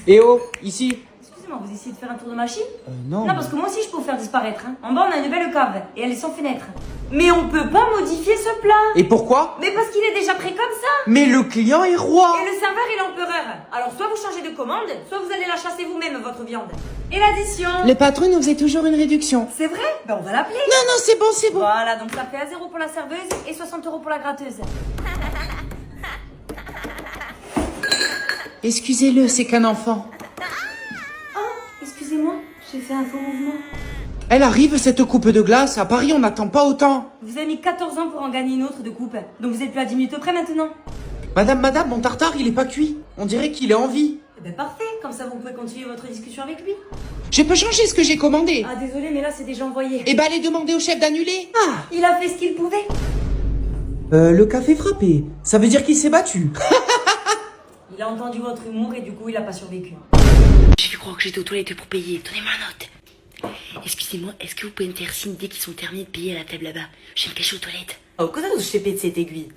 Eh oh, ici. Excusez-moi, vous essayez de faire un tour de machine? Non. Non, parce que moi aussi je peux vous faire disparaître. Hein. En bas, on a une nouvelle cave et elle est sans fenêtre. Mais on peut pas modifier ce plat. Et pourquoi? Mais parce qu'il est déjà prêt comme ça. Mais le client est roi. Et le serveur, il est empereur. Alors, soit vous changez de commande, soit vous allez la chasser vous-même, votre viande. Et l'addition? Le patron nous faisait toujours une réduction. C'est vrai? Ben, on va l'appeler. Non, non, c'est bon, c'est bon. Voilà, donc ça fait 1 € pour la serveuse et 60 € pour la gratteuse. Excusez-le, c'est qu'un enfant. Excusez-moi, j'ai fait un faux mouvement. Elle arrive, cette coupe de glace. À Paris, on n'attend pas autant. Vous avez mis 14 ans pour en gagner une autre de coupe. Donc vous êtes plus à 10 minutes près maintenant. Madame, mon tartare, il est pas cuit. On dirait qu'il est en vie. Eh ben parfait, comme ça vous pouvez continuer votre discussion avec lui. Je peux changer ce que j'ai commandé. Ah désolé, mais là c'est déjà envoyé. Eh ben, allez demander au chef d'annuler. Ah, Il a fait ce qu'il pouvait. le café frappé. Ça veut dire qu'il s'est battu. Il a entendu votre humour et du coup il a pas survécu. J'ai fait croire que j'étais aux toilettes pour payer. Donnez-moi la note. Excusez-moi, est-ce que vous pouvez me faire signe dès qu'ils sont terminés de payer à la table là-bas? Je vais me cacher aux toilettes. Oh, quand est-ce que je t'ai pété cette aiguille?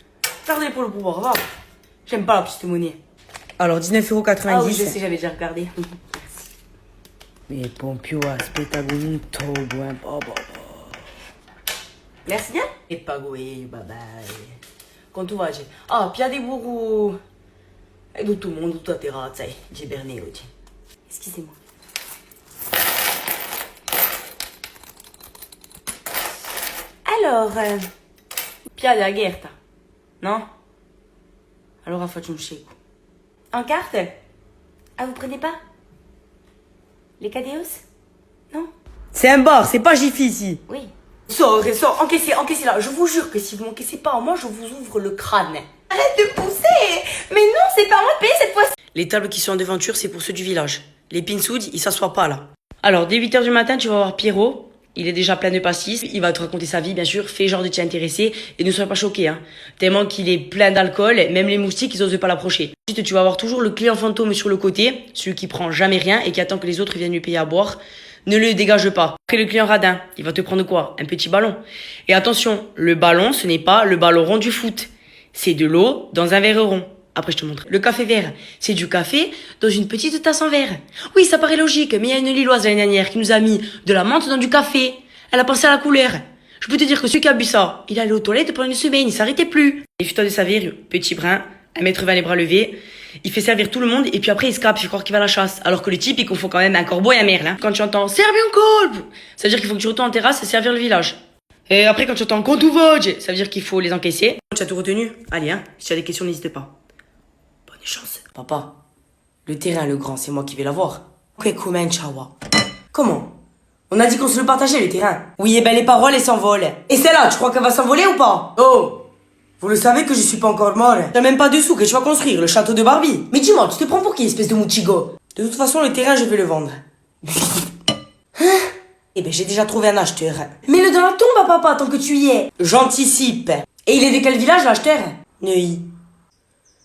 Tardez pour le pouvoir, va. J'aime pas la petite monnaie. Alors, 19,90 €. Ah oui, je sais, j'avais déjà regardé. Mais pompio, aspetta gonto, buon bobo. Merci bien. E pagoe, bye bye. Quanto vai? Ah, pia di burro. È tutto il mondo, tutta terrazza, j'ai berné oggi. Excusez-moi. Alors, pia della gherta, no? Allora faccio un shake. En carte? Ah, vous prenez pas? Les Cadeos? Non? C'est un bar, c'est pas Jiffy ici. Oui. Sors, encaissez là. Je vous jure que si vous m'encaissez pas, moi je vous ouvre le crâne. Arrête de pousser! Mais non, c'est pas à moi de payer cette fois-ci! Les tables qui sont en devanture, c'est pour ceux du village. Les pinsouds, ils s'assoient pas là. Alors, dès 8 h du matin, tu vas voir Pierrot. Il est déjà plein de pastis. Il va te raconter sa vie, bien sûr. Fais genre de t'y intéresser. Et ne sois pas choqué, hein. Tellement qu'il est plein d'alcool. Même les moustiques, ils osent pas l'approcher. Ensuite, tu vas avoir toujours le client fantôme sur le côté. Celui qui prend jamais rien et qui attend que les autres viennent lui payer à boire. Ne le dégage pas. Après, le client radin, il va te prendre quoi? Un petit ballon. Et attention, le ballon, ce n'est pas le ballon rond du foot. C'est de l'eau dans un verre rond. Après, je te montre. Le café vert, c'est du café dans une petite tasse en verre. Oui, ça paraît logique, mais il y a une Lilloise l'année dernière qui nous a mis de la menthe dans du café. Elle a pensé à la couleur. Je peux te dire que celui qui a bu ça, il est allé aux toilettes pendant une semaine, il s'arrêtait plus. Et fais-toi de servir, petit brin, 1,20 m les bras levés. Il fait servir tout le monde et puis après il se cape, il fait croire qu'il va à la chasse. Alors que le type, il confond quand même un corbeau et un merle. Hein. Quand tu entends « Servir un colbe », ça veut dire qu'il faut que tu retournes en terrasse et servir le village. Et après, quand tu entends « Compte ou vogue », ça veut dire qu'il faut les encaisser. Tu as tout retenu? Allez, hein, si tu as des questions, n'hésite pas. Bonne chance. Papa, le terrain, le grand, c'est moi qui vais l'avoir. Comment? On a dit qu'on se le partageait, le terrain. Oui, et ben les paroles, elles s'envolent. Et celle-là, tu crois qu'elle va s'envoler ou pas? Oh! Vous le savez que je suis pas encore mort. T'as même pas de sous que tu vas construire, le château de Barbie. Mais dis-moi, tu te prends pour qui, espèce de mouchigo? De toute façon, le terrain, je vais le vendre. Hein? Eh ben, j'ai déjà trouvé un acheteur. Mets-le dans la tombe, papa, tant que tu y es. J'anticipe. Et il est de quel village, l'acheteur? Noi,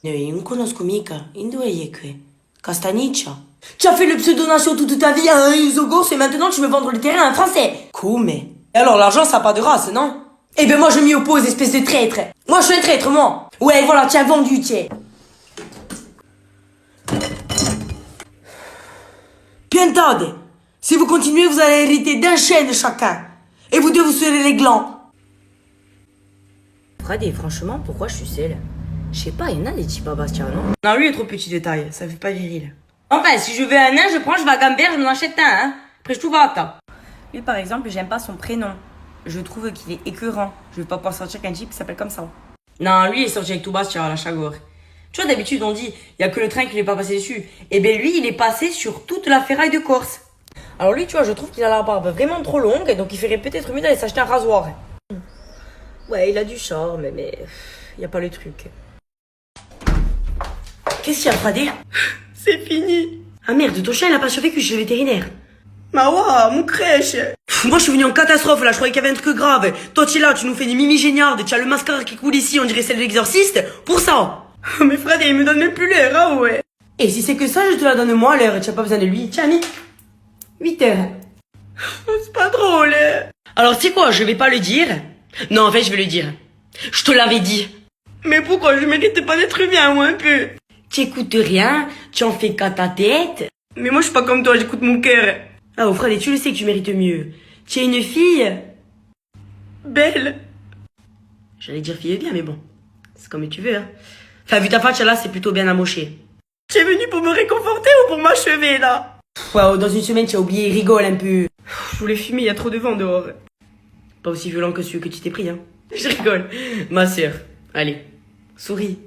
non conosco mica. Dove è qui? Castaniccia. Tu as fait le pseudo-nation toute ta vie à un Isogos et maintenant tu veux vendre le terrain à un Français. Come? Et alors, l'argent, ça n'a pas de race, non? Eh ben moi je m'y oppose, espèce de traître. Moi je suis un traître, moi. Ouais, voilà, tu as vendu, tiens. Piantade. Si vous continuez, vous allez hériter d'un chêne chacun. Et vous deux, vous serez les glands. Freddy, franchement, pourquoi je suis seule? Je sais pas, il y en a des types à Bastia, non? Non, lui est trop petit de taille, ça fait pas viril. Enfin, si je veux un nain, je prends, je vais à Gambert, je m'en achète un, hein. Après, je trouve à ta. Lui par exemple, j'aime pas son prénom. Je trouve qu'il est écœurant. Je vais pas pouvoir sortir qu'un type qui s'appelle comme ça. Non, lui, il est sorti avec tout Bastia à la Chagor. Tu vois, d'habitude, on dit, il y a que le train qui lui est pas passé dessus. Et ben lui, il est passé sur toute la ferraille de Corse. Alors lui, tu vois, je trouve qu'il a la barbe vraiment trop longue, donc il ferait peut-être mieux d'aller s'acheter un rasoir. Ouais, il a du charme, mais y a pas le truc. Qu'est-ce qu'il y a, Fradé? C'est fini. Ah merde, ton chien, il a pas survécu chez le vétérinaire. Mawa, mon crèche. Moi, je suis venu en catastrophe, là, je croyais qu'il y avait un truc grave. Toi, tu es là, tu nous fais des mimi géniardes, tu as le mascara qui coule ici, on dirait celle de l'exorciste, pour ça. Mais Fradé, il me donne même plus l'air, ah ouais. Et si c'est que ça, je te la donne moi à l'heure, tu as pas besoin de lui. Tiens, ami. 8 heures. C'est pas drôle. Alors, tu sais quoi, je vais pas le dire. Non, en fait, je vais le dire. Je te l'avais dit. Mais pourquoi je mérite pas d'être bien, moi, un peu? Tu écoutes rien, tu en fais qu'à ta tête. Mais moi, je suis pas comme toi, j'écoute mon cœur. Ah, oh, Fred, tu le sais que tu mérites mieux. Tu es une fille belle. J'allais dire fille bien, mais bon. C'est comme tu veux, hein. Enfin, vu ta facha là, c'est plutôt bien amoché. Tu es venu pour me réconforter ou pour m'achever, là? Wow, dans une semaine, tu as oublié, rigole un peu. Je voulais fumer, il y a trop de vent dehors. Pas aussi violent que celui que tu t'es pris, hein. Je rigole. Ma sœur, allez, souris.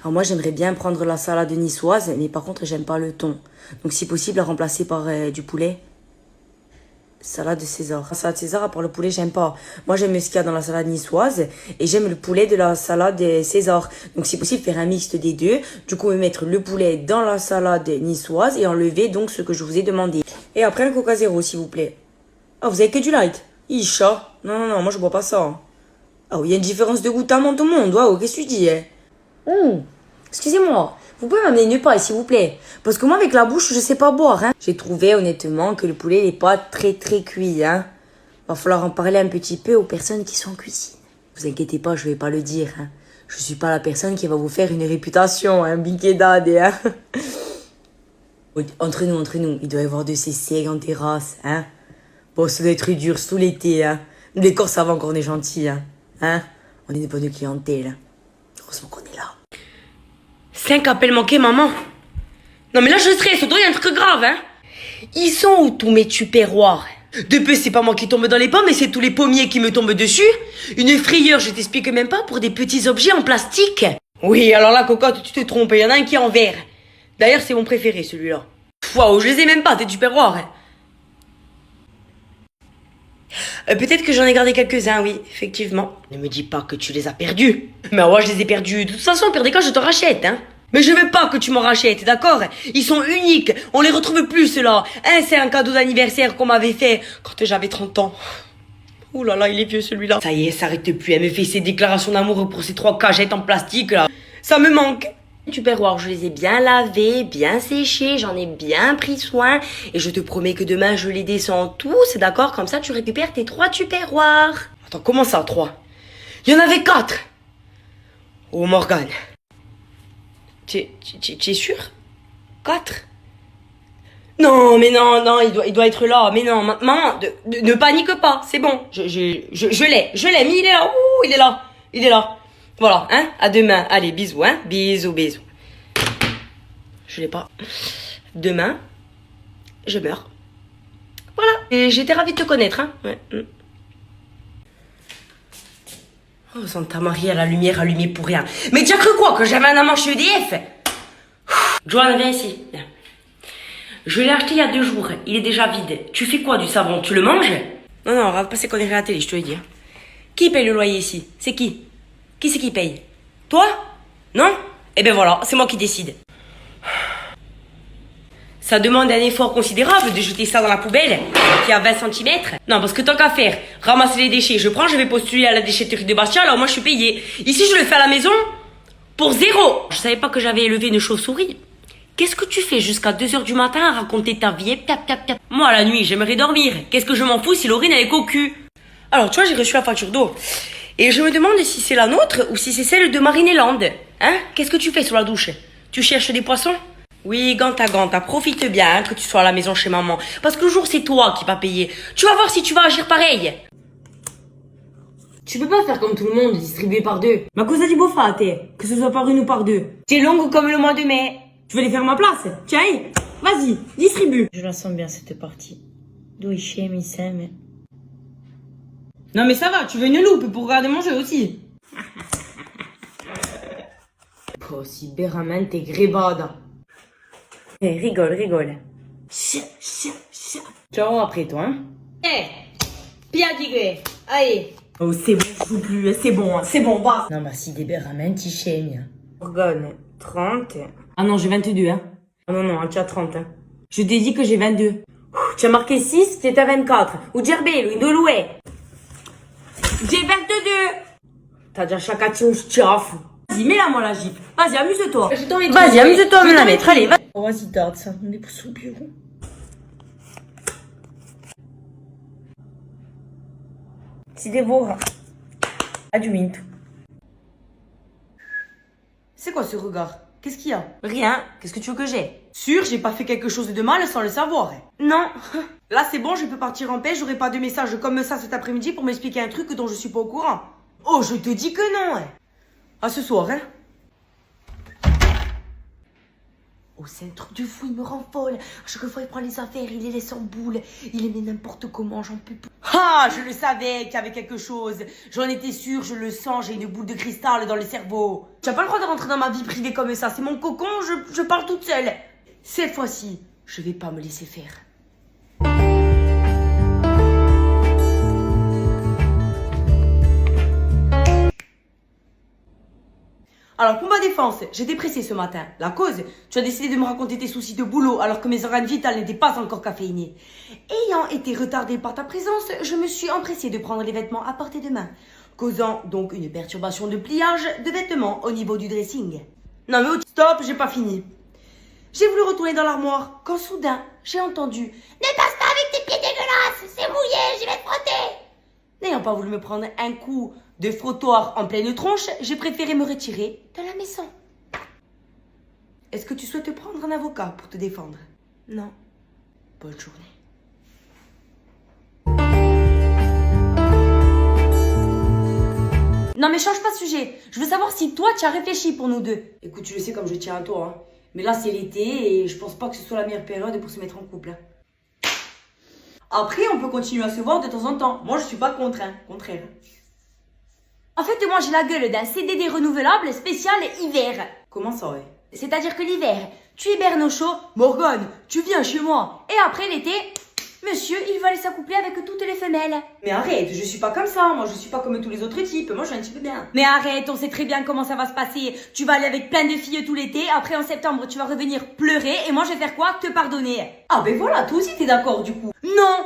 Alors moi, j'aimerais bien prendre la salade niçoise, mais par contre, j'aime pas le thon. Donc, si possible, la remplacer par du poulet. Salade César. La salade César, à part le poulet, j'aime pas. Moi, j'aime ce qu'il y a dans la salade niçoise et j'aime le poulet de la salade César. Donc, si possible, faire un mixte des deux. Du coup, mettre le poulet dans la salade niçoise et enlever donc ce que je vous ai demandé. Et après, un Coca Zéro, s'il vous plaît. Ah, vous avez que du light? Isha. Non, non, non, moi, je bois pas ça. Ah oui, il y a une différence de goût tellement tout le monde. Waouh, qu'est-ce que tu dis, hein? Excusez-moi. Vous pouvez m'amener une paille, s'il vous plaît. Parce que moi, avec la bouche, je sais pas boire, hein. J'ai trouvé, honnêtement, que le poulet n'est pas très cuit, hein. Va falloir en parler un petit peu aux personnes qui sont en cuisine. Vous inquiétez pas, je vais pas le dire, hein. Je suis pas la personne qui va vous faire une réputation, hein, biquedade, hein. Entre nous, il doit y avoir de ces secs en terrasse, hein. Bon, ça doit être dur sous l'été, hein. Nous, les Corses, ça va encore, on est gentils, hein. On est une bonne clientèle. Heureusement qu'on est là. 5 appels manqués, maman. Non, mais là, je stresse. Il y a un truc grave, hein. Ils sont où tous mes tupperwares? De peu, c'est pas moi qui tombe dans les pommes, mais c'est tous les pommiers qui me tombent dessus. Une frayeur, je t'explique même pas, pour des petits objets en plastique. Oui, alors là, cocotte, tu te trompes. Il y en a un qui est en verre. D'ailleurs, c'est mon préféré, celui-là. Waouh, je les ai même pas, tes tupperwares. Peut-être que j'en ai gardé quelques-uns, oui, effectivement. Ne me dis pas que tu les as perdus. Mais ouais, je les ai perdus. De toute façon, au pire des cas, je te rachète, hein. Mais je veux pas que tu m'en rachètes, d'accord? Ils sont uniques. On les retrouve plus, ceux-là. C'est un cadeau d'anniversaire qu'on m'avait fait quand j'avais 30 ans. Ouh là là, il est vieux, celui-là. Ça y est, ça arrête plus. Elle me fait ses déclarations d'amour pour ces 3 cagettes en plastique, là. Ça me manque. Tupperware, je les ai bien lavés, bien séchés, j'en ai bien pris soin. Et je te promets que demain, je les descends tous, d'accord? Comme ça, tu récupères tes 3 tupperwares. Attends, comment ça, 3? Il y en avait 4. Oh, Morgane. Tu es sûr? 4? Non, mais non, il doit être là. Mais non, maman, ne panique pas, c'est bon. Je l'ai, mais il est là. Ouh, il est là. Voilà, hein, à demain. Allez, bisous, hein, bisous. Je l'ai pas. Demain, je meurs. Voilà, et j'étais ravie de te connaître, hein. Ouais. Oh, Santa Maria, la lumière allumée pour rien. Mais tu as cru quoi, que j'avais un amant chez EDF? Joanne, viens ici. Viens. Je l'ai acheté il y a 2 jours. Il est déjà vide. Tu fais quoi du savon? Tu le manges? Non, on va passer qu'on est à la télé, je te l'ai dit. Qui paye le loyer ici? C'est qui? Qui c'est qui paye? Toi? Non? Eh ben voilà, c'est moi qui décide. Ça demande un effort considérable de jeter ça dans la poubelle qui a 20 cm. Non, parce que tant qu'à faire, ramasser les déchets, je vais postuler à la déchetterie de Bastia, alors moi je suis payée. Ici, je le fais à la maison pour 0. Je savais pas que j'avais élevé une chauve-souris. Qu'est-ce que tu fais jusqu'à 2h du matin à raconter ta vie? Tap. Moi, la nuit, j'aimerais dormir. Qu'est-ce que je m'en fous si Laurine elle est cocu? Alors, tu vois, j'ai reçu la facture d'eau. Et je me demande si c'est la nôtre ou si c'est celle de Marineland. Hein? Qu'est-ce que tu fais sur la douche? Tu cherches des poissons? Oui, ganta, profite bien hein, que tu sois à la maison chez maman. Parce que le jour, c'est toi qui vas payer. Tu vas voir si tu vas agir pareil. Tu peux pas faire comme tout le monde, distribuer par 2. Ma cosa di bofate, que ce soit par 1 ou par 2. T'es longue comme le mois de mai. Tu veux les faire à ma place? Tiens, vas-y, distribue. Je la sens bien cette partie. D'où il chème, il s'aime. Non mais ça va, tu veux une loupe pour regarder mon jeu aussi. Oh, si Béraman t'es grébade. Eh, rigole. Ciao après toi, hein. Pia digre, allez. Oh, c'est bon, je joue plus, c'est bon, va. Non, bah si des Béraman t'y chème. Morgane, 30. Ah non, j'ai 22, hein. Ah non, tu as 30, hein. Je t'ai dit que j'ai 22. Tu as marqué 6, t'es à 24. Ou Djerbel, ou Indoloué. J'ai 22. T'as déjà chaque action, je tire. Vas-y, mets-la moi la Jeep. Vas-y, amuse-toi. Vas-y, amuse-toi, me la mettre. Allez, vas-y. Oh, vas-y, tarde ça. On est pour son bureau. Si dévore. Adumento. C'est quoi ce regard? Qu'est-ce qu'il y a? Rien. Qu'est-ce que tu veux que j'ai? Sûr, j'ai pas fait quelque chose de mal sans le savoir. Non. Là, c'est bon, je peux partir en paix, j'aurai pas de message comme ça cet après-midi pour m'expliquer un truc dont je suis pas au courant. Oh, je te dis que non. À ce soir, hein. Oh, c'est un truc de fou, il me rend folle. À chaque fois, il prend les affaires, il les laisse en boule. Il les met n'importe comment, j'en peux plus. Ah, je le savais qu'il y avait quelque chose. J'en étais sûre, je le sens, j'ai une boule de cristal dans le cerveau. Tu n'as pas le droit de rentrer dans ma vie privée comme ça, c'est mon cocon, je parle toute seule. Cette fois-ci, je vais pas me laisser faire. Alors, pour ma défense, j'étais pressée ce matin. La cause, tu as décidé de me raconter tes soucis de boulot alors que mes organes vitales n'étaient pas encore caféinés. Ayant été retardée par ta présence, je me suis empressée de prendre les vêtements à portée de main, causant donc une perturbation de pliage de vêtements au niveau du dressing. Non mais stop, j'ai pas fini. J'ai voulu retourner dans l'armoire quand soudain, j'ai entendu « Ne passe pas avec tes pieds dégueulasses, c'est mouillé, je vais te frotter !» N'ayant pas voulu me prendre un coup de frottoir en pleine tronche, j'ai préféré me retirer de la maison. Est-ce que tu souhaites prendre un avocat pour te défendre? Non. Bonne journée. Non mais change pas de sujet. Je veux savoir si toi tu as réfléchi pour nous deux. Écoute, tu le sais comme je tiens à toi, hein. Mais là c'est l'été et je pense pas que ce soit la meilleure période pour se mettre en couple. Hein. Après, on peut continuer à se voir de temps en temps. Moi, je suis pas contre, hein. Contraire. En fait, moi j'ai la gueule d'un CDD renouvelable spécial hiver. Comment ça, ouais? C'est-à-dire que l'hiver, tu hibernes au chaud, Morgane, tu viens chez moi. Et après l'été, monsieur, il va aller s'accoupler avec toutes les femelles. Mais arrête, je suis pas comme ça. Moi, je suis pas comme tous les autres types. Moi, je suis un type bien. Mais arrête, on sait très bien comment ça va se passer. Tu vas aller avec plein de filles tout l'été. Après, en septembre, tu vas revenir pleurer. Et moi, je vais faire quoi? Te pardonner. Ah ben voilà, toi aussi t'es d'accord du coup. Non!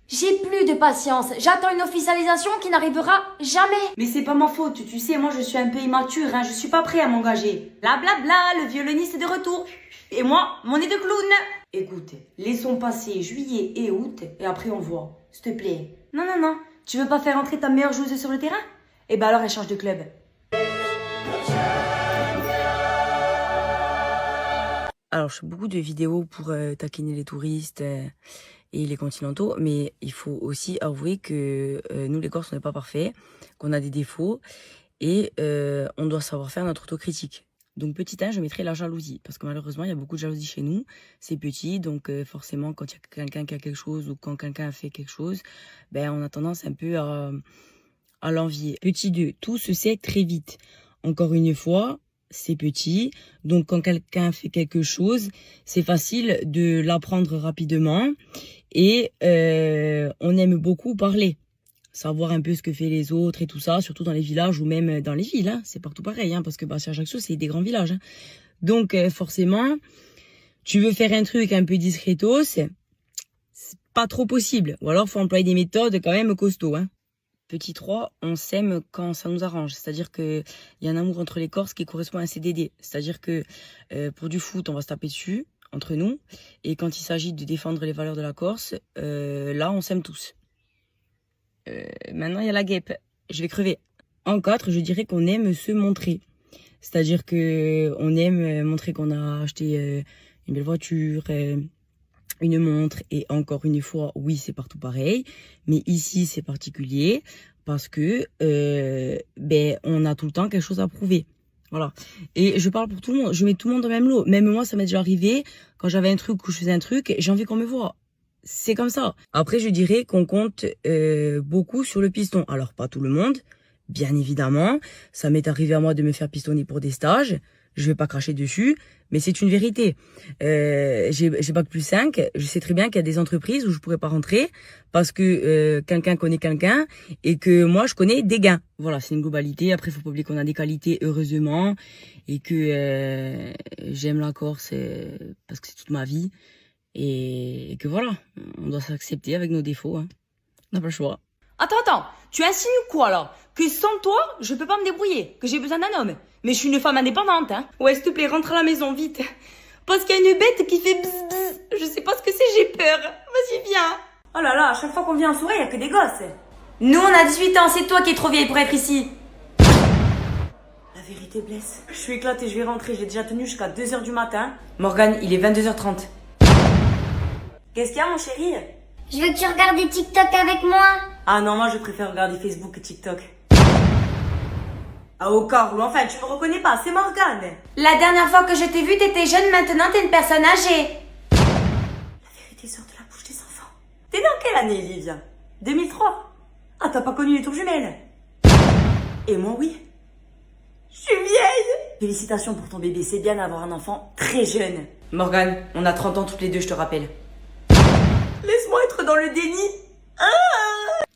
J'ai plus de patience. J'attends une officialisation qui n'arrivera jamais. Mais c'est pas ma faute, tu sais, moi je suis un peu immature, hein. Je suis pas prêt à m'engager. Bla bla bla, le violoniste est de retour. Et moi, mon nez de clown. Écoute, laissons passer juillet et août et après on voit. S'il te plaît. Non, non, non. Tu veux pas faire entrer ta meilleure joueuse sur le terrain? Eh ben alors elle change de club. Alors je fais beaucoup de vidéos pour taquiner les touristes et les continentaux, mais il faut aussi avouer que nous les Corses on n'est pas parfaits, qu'on a des défauts et on doit savoir faire notre autocritique. Donc petit 1, je mettrai la jalousie, parce que malheureusement il y a beaucoup de jalousie chez nous, c'est petit, donc forcément quand il y a quelqu'un qui a quelque chose ou quand quelqu'un a fait quelque chose, ben on a tendance un peu à l'envier. Petit 2, tout se sait très vite. Encore une fois, c'est petit, donc quand quelqu'un fait quelque chose, c'est facile de l'apprendre rapidement et on aime beaucoup parler, savoir un peu ce que fait les autres et tout ça, surtout dans les villages ou même dans les villes, hein. C'est partout pareil, hein, parce que Bastia-Ajaccio, c'est des grands villages. Hein. Donc forcément, tu veux faire un truc un peu discretos, c'est pas trop possible, ou alors faut employer des méthodes quand même costauds. Hein. Petit 3, on s'aime quand ça nous arrange. C'est-à-dire qu'il y a un amour entre les Corses qui correspond à un CDD. C'est-à-dire que pour du foot, on va se taper dessus, entre nous. Et quand il s'agit de défendre les valeurs de la Corse, là, on s'aime tous. Maintenant, il y a la guêpe. Je vais crever. En 4, je dirais qu'on aime se montrer. C'est-à-dire que on aime montrer qu'on a acheté une belle voiture, une montre, et encore une fois, oui, c'est partout pareil, mais ici, c'est particulier parce que on a tout le temps quelque chose à prouver. Voilà. Et je parle pour tout le monde, je mets tout le monde dans le même lot. Même moi, ça m'est déjà arrivé, quand j'avais un truc ou je faisais un truc, j'ai envie qu'on me voit. C'est comme ça. Après, je dirais qu'on compte beaucoup sur le piston. Alors, pas tout le monde, bien évidemment. Ça m'est arrivé à moi de me faire pistonner pour des stages. Je vais pas cracher dessus, mais c'est une vérité. J'ai bac plus 5, je sais très bien qu'il y a des entreprises où je pourrais pas rentrer parce que quelqu'un connaît quelqu'un et que moi je connais des gains. Voilà, c'est une globalité. Après, il faut pas oublier qu'on a des qualités, heureusement, et que j'aime la Corse parce que c'est toute ma vie et que voilà, on doit s'accepter avec nos défauts. Hein. On n'a pas le choix. Attends, tu insinues quoi là? Que sans toi, je peux pas me débrouiller, que j'ai besoin d'un homme. Mais je suis une femme indépendante, hein. Ouais, s'il te plaît, rentre à la maison, vite. Parce qu'il y a une bête qui fait bzz bzz. Je sais pas ce que c'est, j'ai peur. Vas-y, viens. Oh là là, à chaque fois qu'on vient en soirée, il y a que des gosses. Nous, on a 18 ans, c'est toi qui es trop vieille pour être ici. La La vérité blesse. Je suis éclatée, je vais rentrer. J'ai déjà tenu jusqu'à 2h du matin. Morgane, il est 22h30. Qu'est-ce qu'il y a, mon chéri? Je veux que tu regardes des TikTok avec moi. Ah non, moi je préfère regarder Facebook que TikTok. Ah au Carlo, enfin tu me reconnais pas, c'est Morgane. La dernière fois que je t'ai vue, t'étais jeune, maintenant t'es une personne âgée. La vérité sort de la bouche des enfants. T'es dans quelle année, Livia? 2003. Ah, t'as pas connu les tours jumelles? Et moi, oui. Je suis vieille. Félicitations pour ton bébé, c'est bien d'avoir un enfant très jeune. Morgane, on a 30 ans toutes les deux, je te rappelle. Laisse-moi être dans le déni.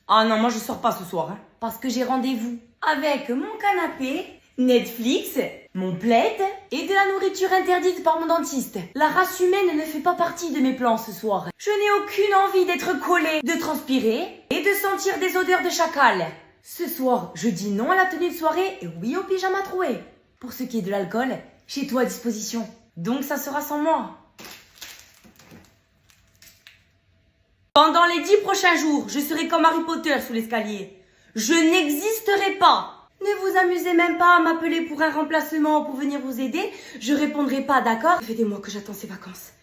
Ah non, moi je sors pas ce soir. Hein. Parce que j'ai rendez-vous avec mon canapé, Netflix, mon plaid et de la nourriture interdite par mon dentiste. La race humaine ne fait pas partie de mes plans ce soir. Je n'ai aucune envie d'être collée, de transpirer et de sentir des odeurs de chacal. Ce soir, je dis non à la tenue de soirée et oui au pyjama troué. Pour ce qui est de l'alcool, j'ai tout à disposition. Donc ça sera sans moi. Pendant les 10 prochains jours, je serai comme Harry Potter sous l'escalier. Je n'existerai pas. Ne vous amusez même pas à m'appeler pour un remplacement ou pour venir vous aider. Je répondrai pas, d'accord? Ça fait des mois que j'attends ces vacances.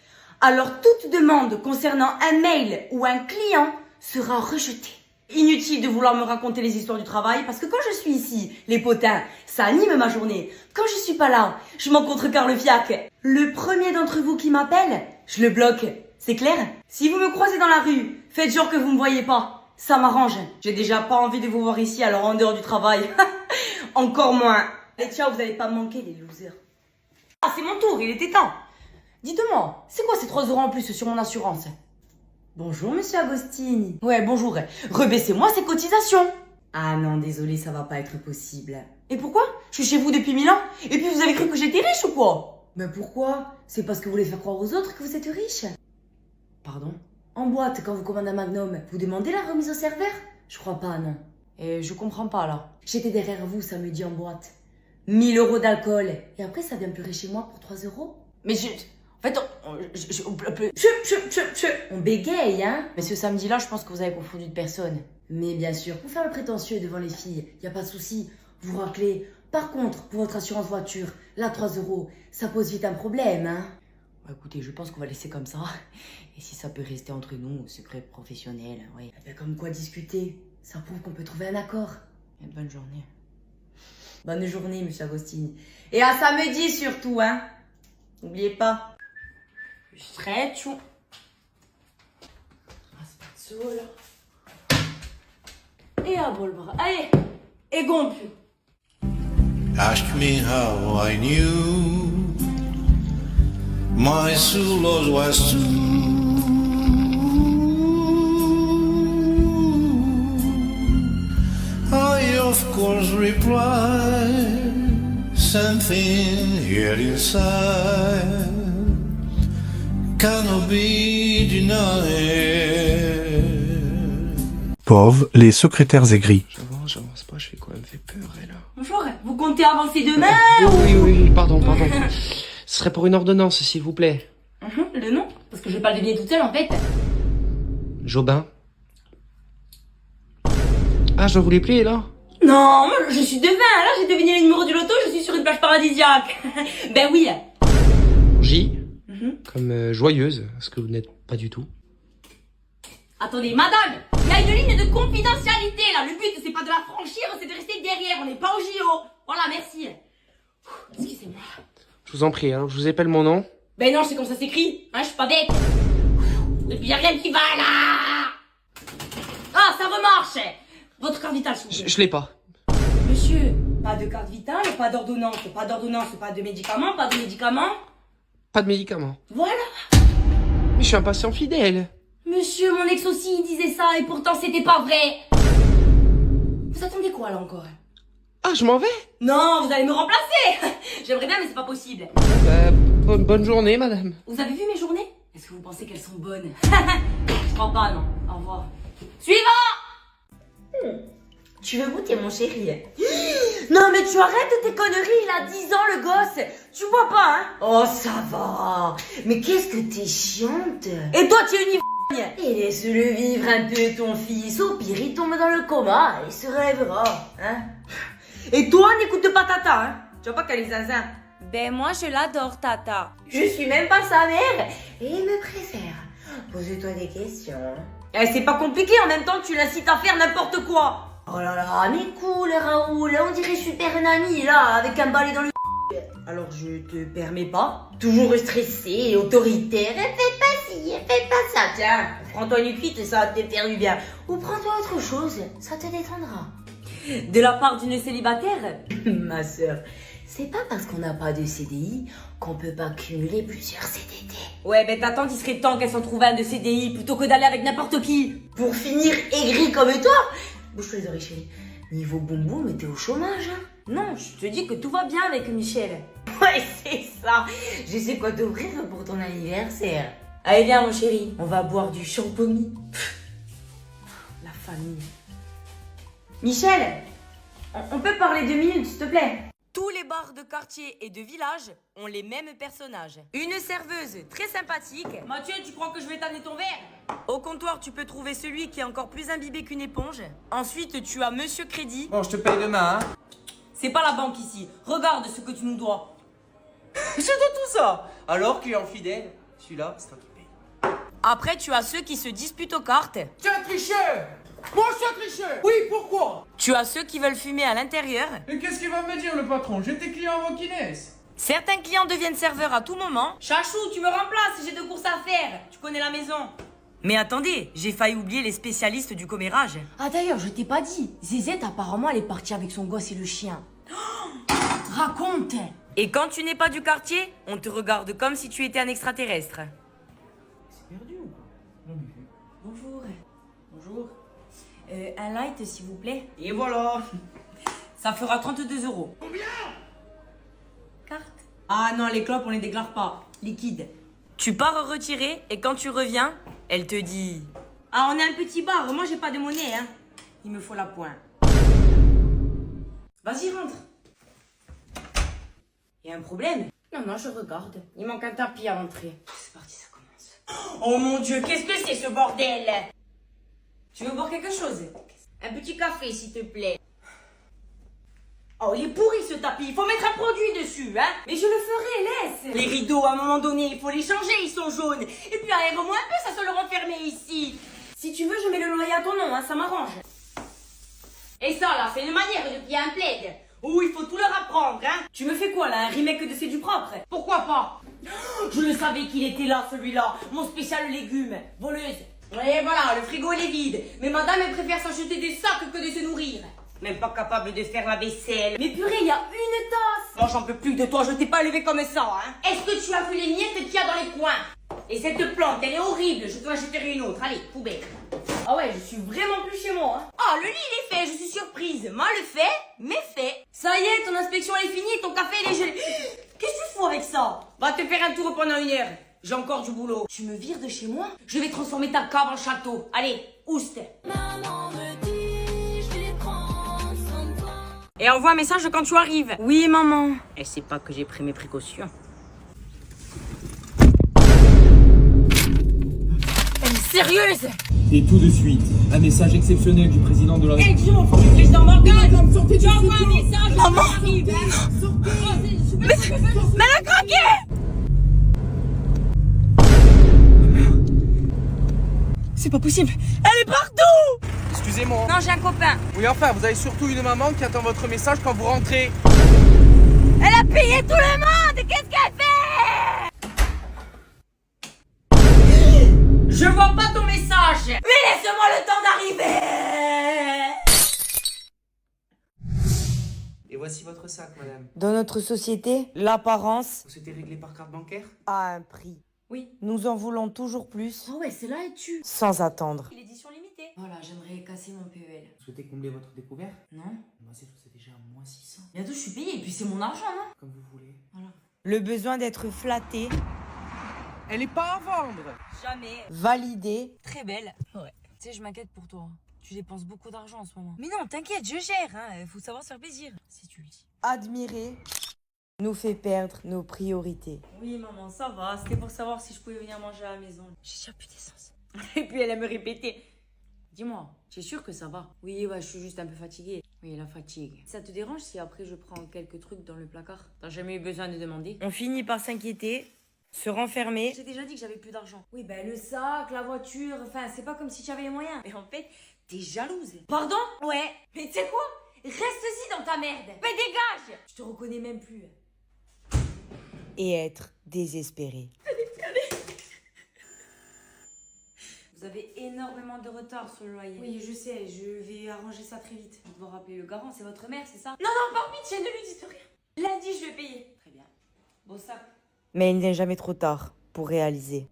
Alors toute demande concernant un mail ou un client sera rejetée. Inutile de vouloir me raconter les histoires du travail parce que quand je suis ici, les potins, ça anime ma journée. Quand je suis pas là, je m'en contrecarre le fiac. Le premier d'entre vous qui m'appelle, je le bloque. C'est clair? Si vous me croisez dans la rue, faites genre que vous me voyez pas. Ça m'arrange. J'ai déjà pas envie de vous voir ici, alors en dehors du travail. Encore moins. Et ciao, vous allez pas me manquer, les losers. Ah, c'est mon tour, il était temps. Dites-moi, c'est quoi ces 3 € en plus sur mon assurance? Bonjour, monsieur Agostini. Ouais, bonjour. Rebaissez-moi ces cotisations. Ah non, désolé, ça va pas être possible. Et pourquoi? Je suis chez vous depuis 1000 ans. Et puis vous avez cru que j'étais riche ou quoi? Mais pourquoi? C'est parce que vous voulez faire croire aux autres que vous êtes riche. Pardon? En boîte, quand vous commandez un Magnum, vous demandez la remise au serveur? Je crois pas, non. Et je comprends pas, là. J'étais derrière vous samedi en boîte. 1000 € d'alcool. Et après, ça vient pleurer chez moi pour 3 €? Mais en fait, on bégaye, hein? Mais ce samedi-là, je pense que vous avez confondu de personne. Mais bien sûr, pour faire le prétentieux devant les filles, y a pas de souci. Vous raclez. Par contre, pour votre assurance voiture, là, 3 €, ça pose vite un problème, hein? Bah, écoutez, je pense qu'on va laisser comme ça. Et si ça peut rester entre nous, secret professionnel, oui. Eh bien, comme quoi discuter? Ça prouve qu'on peut trouver un accord. Et bonne journée. Bonne journée, monsieur Agostini. Et à samedi surtout, hein. N'oubliez pas. Stretch. Spazzola. Et à bol bras. Allez. Et gonfle. Ask me how I knew my soul was true. I of course replied, something here inside cannot be denied. Pauvre, les secrétaires aigris. J'avance pas, je fais quoi? Elle me fait peur, elle. Bonjour, vous comptez avancer demain Oui, pardon. Ce serait pour une ordonnance, s'il vous plaît. Le nom? Parce que je vais pas le deviner toute seule en fait. Jobin. Ah, je dois vous les plier, là? Non, moi, je suis devin, là j'ai deviné le numéro du loto, je suis sur une plage paradisiaque. Ben oui. J. Comme joyeuse, ce que vous n'êtes pas du tout. Attendez, madame, il y a une ligne de confidentialité là. Le but c'est pas de la franchir, c'est de rester derrière. On n'est pas au JO. Voilà, merci. Excusez-moi. Je vous en prie, alors je vous appelle mon nom. Ben non, c'est comme ça s'écrit. Hein, je suis pas bête. Et puis y a rien qui va là. Ah, ça remarche. Votre carte vitale, s'il vous plaît. Je l'ai pas. Monsieur, pas de carte vitale, pas d'ordonnance, pas de médicaments, pas de médicaments. Pas de médicaments. Voilà. Mais je suis un patient fidèle. Monsieur, mon ex aussi, il disait ça, et pourtant c'était pas vrai. Vous attendez quoi, là, encore? Ah, je m'en vais? Non, vous allez me remplacer. J'aimerais bien, mais c'est pas possible. Bonne journée, madame. Vous avez vu mes journées? Est-ce que vous pensez qu'elles sont bonnes? Je crois pas, non. Au revoir. Suivant. Tu veux goûter, mon chéri? Non, mais tu arrêtes tes conneries, il a 10 ans, le gosse. Tu vois pas, hein? Oh, ça va. Mais qu'est-ce que t'es chiante. Et toi, tu es une ivrogne. Et laisse-le vivre un peu, ton fils. Au pire, il tombe dans le coma et se relèvera, hein? Et toi, n'écoute pas tata, hein? Tu vois pas qu'elle est zinzin? Ben moi je l'adore, Tata. Je suis même pas sa mère et il me préfère. Pose-toi des questions. Eh, c'est pas compliqué, en même temps tu l'incites à faire n'importe quoi. Oh là là, mais cool Raoul, on dirait Super Nanny là, avec un balai dans le Alors je te permets pas. Toujours stressée et autoritaire. Fais pas ci, fais pas ça. Tiens, prends-toi une cuite et ça va te faire du bien. Ou prends-toi autre chose, ça te détendra. De la part d'une célibataire? Ma sœur, c'est pas parce qu'on n'a pas de CDI qu'on peut pas cumuler plusieurs CDD. Ouais, ben t'attends qu'il serait temps qu'elle s'en trouve un de CDI plutôt que d'aller avec n'importe qui. Pour finir aigri comme toi. Bouge-toi les oreilles, chérie. Niveau boum boum, t'es au chômage, hein. Non, je te dis que tout va bien avec Michel. Ouais, c'est ça. Je sais quoi t'offrir pour ton anniversaire. Allez viens mon chéri, on va boire du champomis. La famille. Michel, on peut parler 2 minutes, s'il te plaît? Tous les bars de quartier et de village ont les mêmes personnages. Une serveuse très sympathique. Mathieu, tu crois que je vais t'amener ton verre? Au comptoir, tu peux trouver celui qui est encore plus imbibé qu'une éponge. Ensuite, tu as Monsieur Crédit. Bon, je te paye demain, hein. C'est pas la banque ici. Regarde ce que tu nous dois. Je te dois tout ça. Alors, client fidèle, celui-là, c'est toi qui paye. Après, tu as ceux qui se disputent aux cartes. Tu es un tricheur! Moi, je suis un tricheur! Oui, pourquoi? Tu as ceux qui veulent fumer à l'intérieur. Et qu'est-ce qu'il va me dire, le patron? J'étais client avant qu'il naisse. Certains clients deviennent serveurs à tout moment. Chachou, tu me remplaces, j'ai 2 courses à faire. Tu connais la maison. Mais attendez, j'ai failli oublier les spécialistes du commérage. Ah d'ailleurs, je t'ai pas dit. Zézette, apparemment, elle est partie avec son gosse et le chien. Raconte. Et quand tu n'es pas du quartier, on te regarde comme si tu étais un extraterrestre. C'est perdu ou quoi? Bonjour. Bonjour. Un light, s'il vous plaît. Et voilà. Ça fera 32 €. Combien? Carte. Ah non, les clopes, on les déclare pas. Liquide. Tu pars retirer et quand tu reviens, elle te dit... Ah, on est un petit bar, moi j'ai pas de monnaie, hein. Il me faut la pointe. Vas-y, rentre. Y a un problème? Non, je regarde. Il manque un tapis à l'entrée. C'est parti, ça commence. Oh mon Dieu, qu'est-ce que c'est ce bordel? Tu veux boire quelque chose? Un petit café, s'il te plaît. Oh, il est pourri ce tapis, il faut mettre un produit dessus, hein. Mais je le ferai, laisse. Les rideaux, à un moment donné, il faut les changer, ils sont jaunes. Et puis aère-moi un peu, ça se le renfermer ici. Si tu veux, je mets le loyer à ton nom, hein, ça m'arrange. Et ça, là, c'est une manière de plier un plaid. Oh, il faut tout leur apprendre, hein. Tu me fais quoi, là, un remake de C'est du propre? Pourquoi pas? Je le savais qu'il était là, celui-là, mon spécial légumes, voleuse. Et voilà, le frigo il est vide. Mais madame, elle préfère s'acheter des sacs que de se nourrir. Même pas capable de faire la vaisselle. Mais purée, il y a une tasse. Moi, j'en peux plus de toi, je t'ai pas élevé comme ça, hein. Est-ce que tu as vu les miettes qu'il y a dans les coins? Et cette plante, elle est horrible, je te achèterai une autre. Allez, poubelle. Ah ouais, je suis vraiment plus chez moi, hein. Ah, le lit, il est fait, je suis surprise. Mal fait, mais fait. Ça y est, ton inspection elle est finie, ton café il est gelé. Qu'est-ce que tu fous avec ça? Va te faire un tour pendant 1 heure. J'ai encore du boulot. Tu me vires de chez moi? Je vais transformer ta cave en château. Allez, ouste. Maman me dit, je vais prendre soin de toi. Et envoie un message quand tu arrives. Oui, maman. Elle sait pas que j'ai pris mes précautions. Elle est sérieuse? Et tout de suite, un message exceptionnel du président de la République. Hey, dis mon président Morgan, tu envoies un message quand j'arrive. Mais elle a craqué! C'est pas possible, elle est partout! Excusez-moi. Non, j'ai un copain. Oui, enfin, vous avez surtout une maman qui attend votre message quand vous rentrez. Elle a payé tout le monde! Qu'est-ce qu'elle fait? Je vois pas ton message! Mais laisse-moi le temps d'arriver! Et voici votre sac, madame. Dans notre société, l'apparence Vous souhaitez régler par carte bancaire? a un prix. Oui. Nous en voulons toujours plus, Oh ouais, c'est là et tu. sans attendre. L'édition limitée. Voilà, j'aimerais casser mon PEL. Vous souhaitez combler votre découvert? Non? Moi, c'est tout, c'est déjà à moins 600. Bientôt, je suis payée, et puis c'est mon argent, non? Comme vous voulez. Le besoin d'être flatté, Elle est pas à vendre. Jamais. validé, Très belle. Ouais. Tu sais, je m'inquiète pour toi. Tu dépenses beaucoup d'argent en ce moment. Mais non, t'inquiète, je gère, hein. Faut savoir se faire plaisir. Si tu le dis. admiré, nous fait perdre nos priorités. Oui, maman, ça va. C'était pour savoir si je pouvais venir manger à la maison. J'ai déjà plus d'essence. Et puis elle a me répéter. Dis-moi, tu es sûr que ça va? Oui, ouais, je suis juste un peu fatiguée. Oui, la fatigue. Ça te dérange si après je prends quelques trucs dans le placard? T'as jamais eu besoin de demander? On finit par s'inquiéter, se renfermer. J'ai déjà dit que j'avais plus d'argent. Oui, ben le sac, la voiture, enfin, c'est pas comme si tu avais les moyens. Mais en fait, t'es jalouse. Pardon? Ouais. Mais tu sais quoi? Reste-y dans ta merde. Mais dégage! Je te reconnais même plus. Et être désespéré. Vous avez énormément de retard sur le loyer. Oui, je sais, je vais arranger ça très vite. Vous devez rappeler le garant, c'est votre mère, c'est ça? Non, non, par pitié, ne lui dites rien. Lundi, je vais payer. Très bien. Beau sac. Mais il n'est jamais trop tard pour réaliser.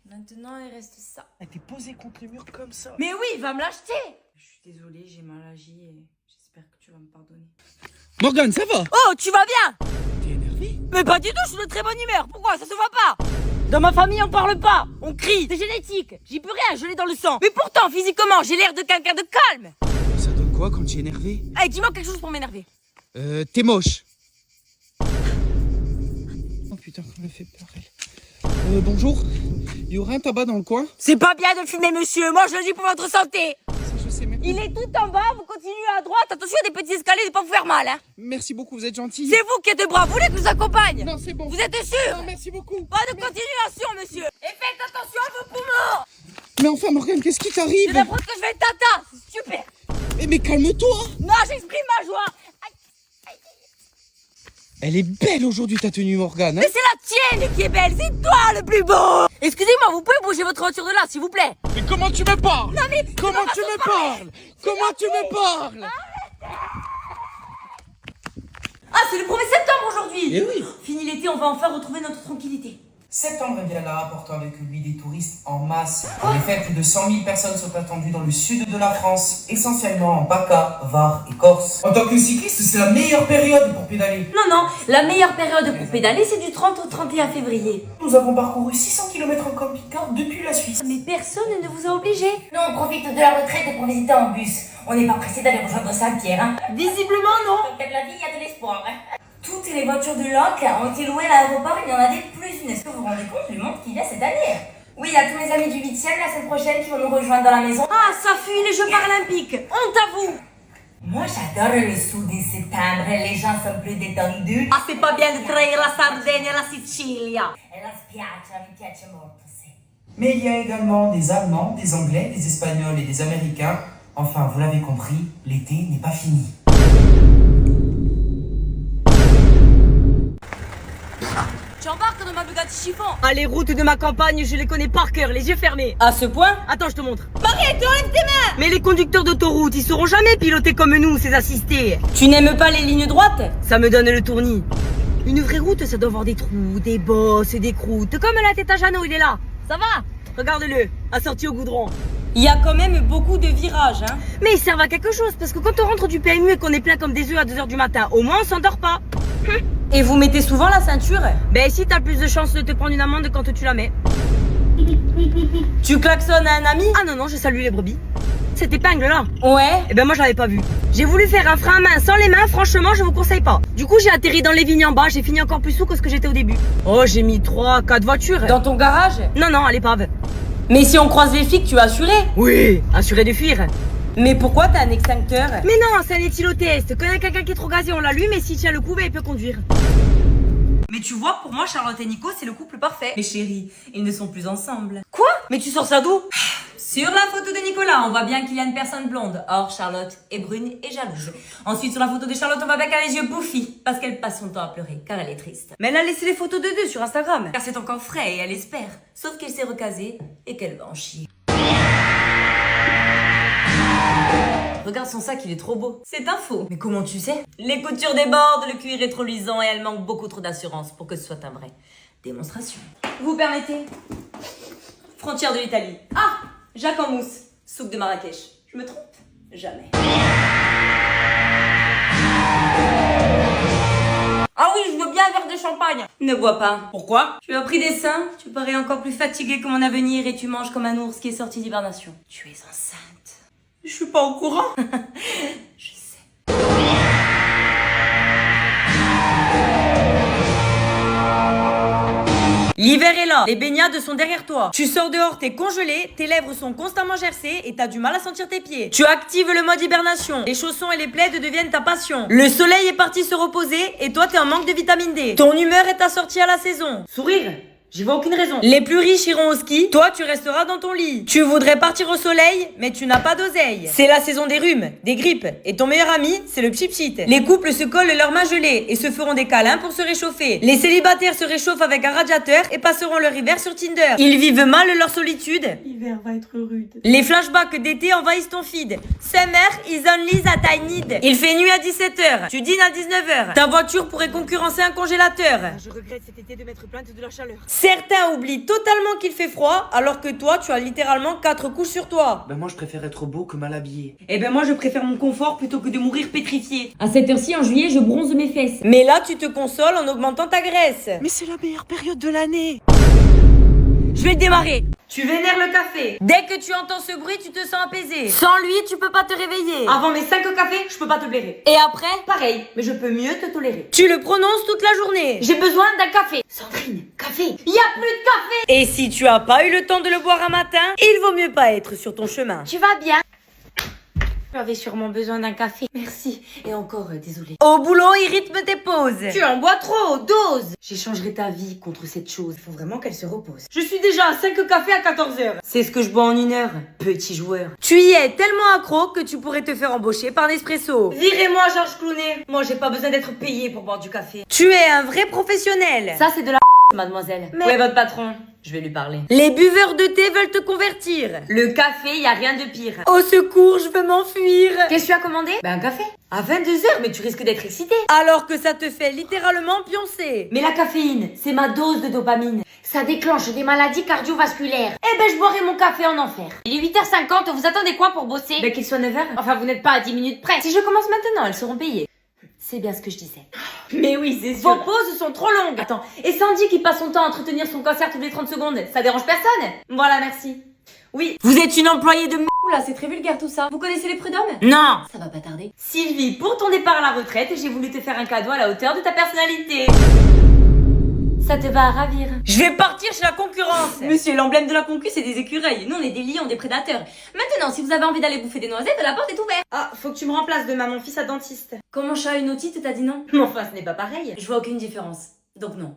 Maintenant, il reste ça. Elle t'est posée contre le mur comme ça. Mais oui, il va me l'acheter. Je suis désolée, j'ai mal agi et j'espère que tu vas me pardonner. Morgane, ça va? Oh, tu vas bien? T'es énervé? Mais pas du tout, je suis de très bonne humeur. Pourquoi? Ça se voit pas? Dans ma famille, on parle pas. On crie. C'est génétique. J'y peux rien, je l'ai dans le sang. Mais pourtant, physiquement, j'ai l'air de quelqu'un de calme. Ça donne quoi quand tu es énervé? Allez, dis-moi quelque chose pour m'énerver. T'es moche. Oh putain, elle me fait peur, elle. Bonjour. Il y aurait un tabac dans le coin? C'est pas bien de fumer, monsieur. Moi, je le dis pour votre santé. Ça, je sais même. Il est tout en bas, vous continuez à droite. Attention, il y a des petits escaliers, de pas vous faire mal, hein. Merci beaucoup, vous êtes gentil. C'est vous qui êtes brave. Vous voulez que je vous accompagne? Non, c'est bon. Vous êtes sûr? Non, merci beaucoup. Pas de continuation, monsieur. Et faites attention à vos poumons. Mais enfin, Morgane, qu'est-ce qui J'ai t'arrive? l'impression que je vais être tata. C'est super. Mais calme-toi. Non, j'exprime ma joie. Elle est belle aujourd'hui, ta tenue, Morgane. Hein? Mais c'est la tienne qui est belle. C'est toi le plus beau. Excusez-moi, vous pouvez bouger votre voiture de là, s'il vous plaît? Mais comment tu me parles? Non, mais Comment tu me parles? Comment tu me parles? Ah, c'est le 1er septembre aujourd'hui. Eh oui. Fini l'été, on va enfin retrouver notre tranquillité. Septembre est bien là, apportant avec lui des touristes en masse. En effet, plus de 100 000 personnes sont attendues dans le sud de la France, essentiellement en PACA, Var et Corse. En tant que cycliste, c'est la meilleure période pour pédaler. Non, la meilleure période pour pédaler, c'est du 30 au 31 février. Nous avons parcouru 600 km en camping-car depuis la Suisse. Mais personne ne vous a obligé. Nous, on profite de la retraite pour visiter en bus. On n'est pas pressé d'aller rejoindre Saint-Pierre, hein. Visiblement, non. Tant qu'il y a de la vie, il y a de l'espoir, hein. Toutes les voitures de LOC ont été louées à l'aéroport, il y en avait plus une. Est-ce que vous vous rendez compte du monde qu'il y a cette année? Oui, il y a tous mes amis du 8e la semaine prochaine qui vont nous rejoindre dans la maison. Ah, ça fuit les Jeux Paralympiques. Honte à vous. Moi, j'adore le sud de septembre, les gens sont plus détendus. Ah, c'est pas bien de trahir la Sardaigne et la Sicilia. E la spiaggia mi piace molto, sì. Mais il y a également des Allemands, des Anglais, des Espagnols et des Américains. Enfin, vous l'avez compris, l'été n'est pas fini. Tu embarques dans ma Bugatti chiffon. Ah, les routes de ma campagne, je les connais par cœur, les yeux fermés. À ce point? Attends, je te montre. Marie, tu enlèves tes mains. Mais les conducteurs d'autoroute, ils sauront jamais piloter comme nous, ces assistés. Tu n'aimes pas les lignes droites? Ça me donne le tournis. Une vraie route, ça doit avoir des trous, des bosses et des croûtes. Comme la tête à Jeannot, il est là. Ça va? Regarde-le, assorti au goudron. Il y a quand même beaucoup de virages, hein. Mais ils servent à quelque chose, parce que quand on rentre du PMU et qu'on est plein comme des œufs à 2h du matin, au moins on s'endort pas. Et vous mettez souvent la ceinture? Ben si, t'as plus de chances de te prendre une amende quand tu la mets. Tu klaxonnes à un ami? Ah non, je salue les brebis. Cette épingle là? Ouais. Eh ben moi je l'avais pas vue. J'ai voulu faire un frein à main sans les mains, franchement je vous conseille pas. Du coup j'ai atterri dans les vignes en bas, j'ai fini encore plus sous que ce que j'étais au début. Oh, j'ai mis 3-4 voitures. Dans ton garage? Non, à l'épave. Mais si on croise les flics, tu es assuré? Oui, assuré de fuir. Mais pourquoi t'as un extincteur? Mais non, c'est un éthylotest. Quand il y a quelqu'un qui est trop gazé, on l'allume et s'il tient le coup, ben, il peut conduire. Mais tu vois, pour moi, Charlotte et Nico, c'est le couple parfait. Mais chérie, ils ne sont plus ensemble. Quoi? Mais tu sors ça d'où? Sur la photo de Nicolas, on voit bien qu'il y a une personne blonde. Or, Charlotte est brune et jalouse. Ensuite, sur la photo de Charlotte, on voit bien qu'elle a les yeux bouffis. Parce qu'elle passe son temps à pleurer, car elle est triste. Mais elle a laissé les photos de deux sur Instagram. Car c'est encore frais et elle espère. Sauf qu'elle s'est recasée et qu'elle va en chier. Regarde son sac, il est trop beau. C'est un faux. Mais comment tu sais? Les coutures débordent, le cuir est trop luisant et elle manque beaucoup trop d'assurance pour que ce soit un vrai. Démonstration. Vous permettez? Frontière de l'Italie. Ah! Jacques en mousse. Souk de Marrakech. Je me trompe? Jamais. Ah oui, je veux bien un verre de champagne. Ne bois pas. Pourquoi? Tu as pris des seins, tu parais encore plus fatigué que mon avenir et tu manges comme un ours qui est sorti d'hibernation. Tu es enceinte. Je suis pas au courant. Je sais. L'hiver est là, les baignades sont derrière toi. Tu sors dehors, t'es congelé, tes lèvres sont constamment gercées et t'as du mal à sentir tes pieds. Tu actives le mode hibernation, les chaussons et les plaids deviennent ta passion. Le soleil est parti se reposer et toi t'es en manque de vitamine D. Ton humeur est assortie à la saison. Sourire, j'y vois aucune raison. Les plus riches iront au ski, toi tu resteras dans ton lit. Tu voudrais partir au soleil, mais tu n'as pas d'oseille. C'est la saison des rhumes, des grippes, et ton meilleur ami, c'est le pchit-pchit. Les couples se collent leurs mains gelées et se feront des câlins pour se réchauffer. Les célibataires se réchauffent avec un radiateur et passeront leur hiver sur Tinder. Ils vivent mal leur solitude. L'hiver va être rude. Les flashbacks d'été envahissent ton feed. Summer is only that I need. Il fait nuit à 17h, tu dînes à 19h. Ta voiture pourrait concurrencer un congélateur. Je regrette cet été de m'être plainte de la chaleur. Certains oublient totalement qu'il fait froid, alors que toi, tu as littéralement 4 couches sur toi. Ben moi je préfère être beau que mal habillé. Eh ben moi, je préfère mon confort plutôt que de mourir pétrifié. À cette heure-ci, en juillet, je bronze mes fesses. Mais là, tu te consoles en augmentant ta graisse. Mais c'est la meilleure période de l'année. Je vais démarrer. Tu vénères le café. Dès que tu entends ce bruit, tu te sens apaisé. Sans lui, tu peux pas te réveiller. Avant mes 5 cafés, je peux pas te blairer. Et après, pareil, mais je peux mieux te tolérer. Tu le prononces toute la journée. J'ai besoin d'un café. Sandrine, café. Y a plus de café. Et si tu as pas eu le temps de le boire un matin, il vaut mieux pas être sur ton chemin. Tu vas bien? Tu avais sûrement besoin d'un café. Merci. Et encore, désolé. Au boulot, il rythme tes pauses. Tu en bois trop, dose. J'échangerai ta vie contre cette chose. Il faut vraiment qu'elle se repose. Je suis déjà à 5 cafés à 14h. C'est ce que je bois en 1 heure. Petit joueur. Tu y es tellement accro que tu pourrais te faire embaucher par Nespresso. Virez-moi, Georges Clooney. Moi, j'ai pas besoin d'être payé pour boire du café. Tu es un vrai professionnel. Ça, c'est de la mademoiselle. Mais- Où est votre patron? Je vais lui parler. Les buveurs de thé veulent te convertir. Le café, y a rien de pire. Au secours, je veux m'enfuir. Qu'est-ce que tu as commandé? Ben, un café. À 22h, mais tu risques d'être excité. Alors que ça te fait littéralement pioncer. Mais la caféine, c'est ma dose de dopamine. Ça déclenche des maladies cardiovasculaires. Eh ben, je boirai mon café en enfer. Il est 8h50, vous attendez quoi pour bosser? Ben, qu'il soit 9h. Enfin, vous n'êtes pas à 10 minutes près. Si je commence maintenant, elles seront payées. C'est bien ce que je disais. Mais oui, c'est sûr. Vos pauses sont trop longues. Attends, et Sandy qui passe son temps à entretenir son cancer toutes les 30 secondes, ça dérange personne? Voilà, merci. Oui. Vous êtes une employée de m***. Oula, c'est très vulgaire tout ça. Vous connaissez les prud'hommes? Non. Ça va pas tarder. Sylvie, pour ton départ à la retraite, j'ai voulu te faire un cadeau à la hauteur de ta personnalité. Ça te va à ravir. Je vais partir chez la concurrence. Monsieur, l'emblème de la concu, c'est des écureuils. Nous, on est des lions, des prédateurs. Maintenant, si vous avez envie d'aller bouffer des noisettes, la porte est ouverte. Ah, faut que tu me remplaces demain, mon fils a dentiste. Quand mon chat a une otite, t'as dit non? Mais enfin, ce n'est pas pareil. Je vois aucune différence. Donc non.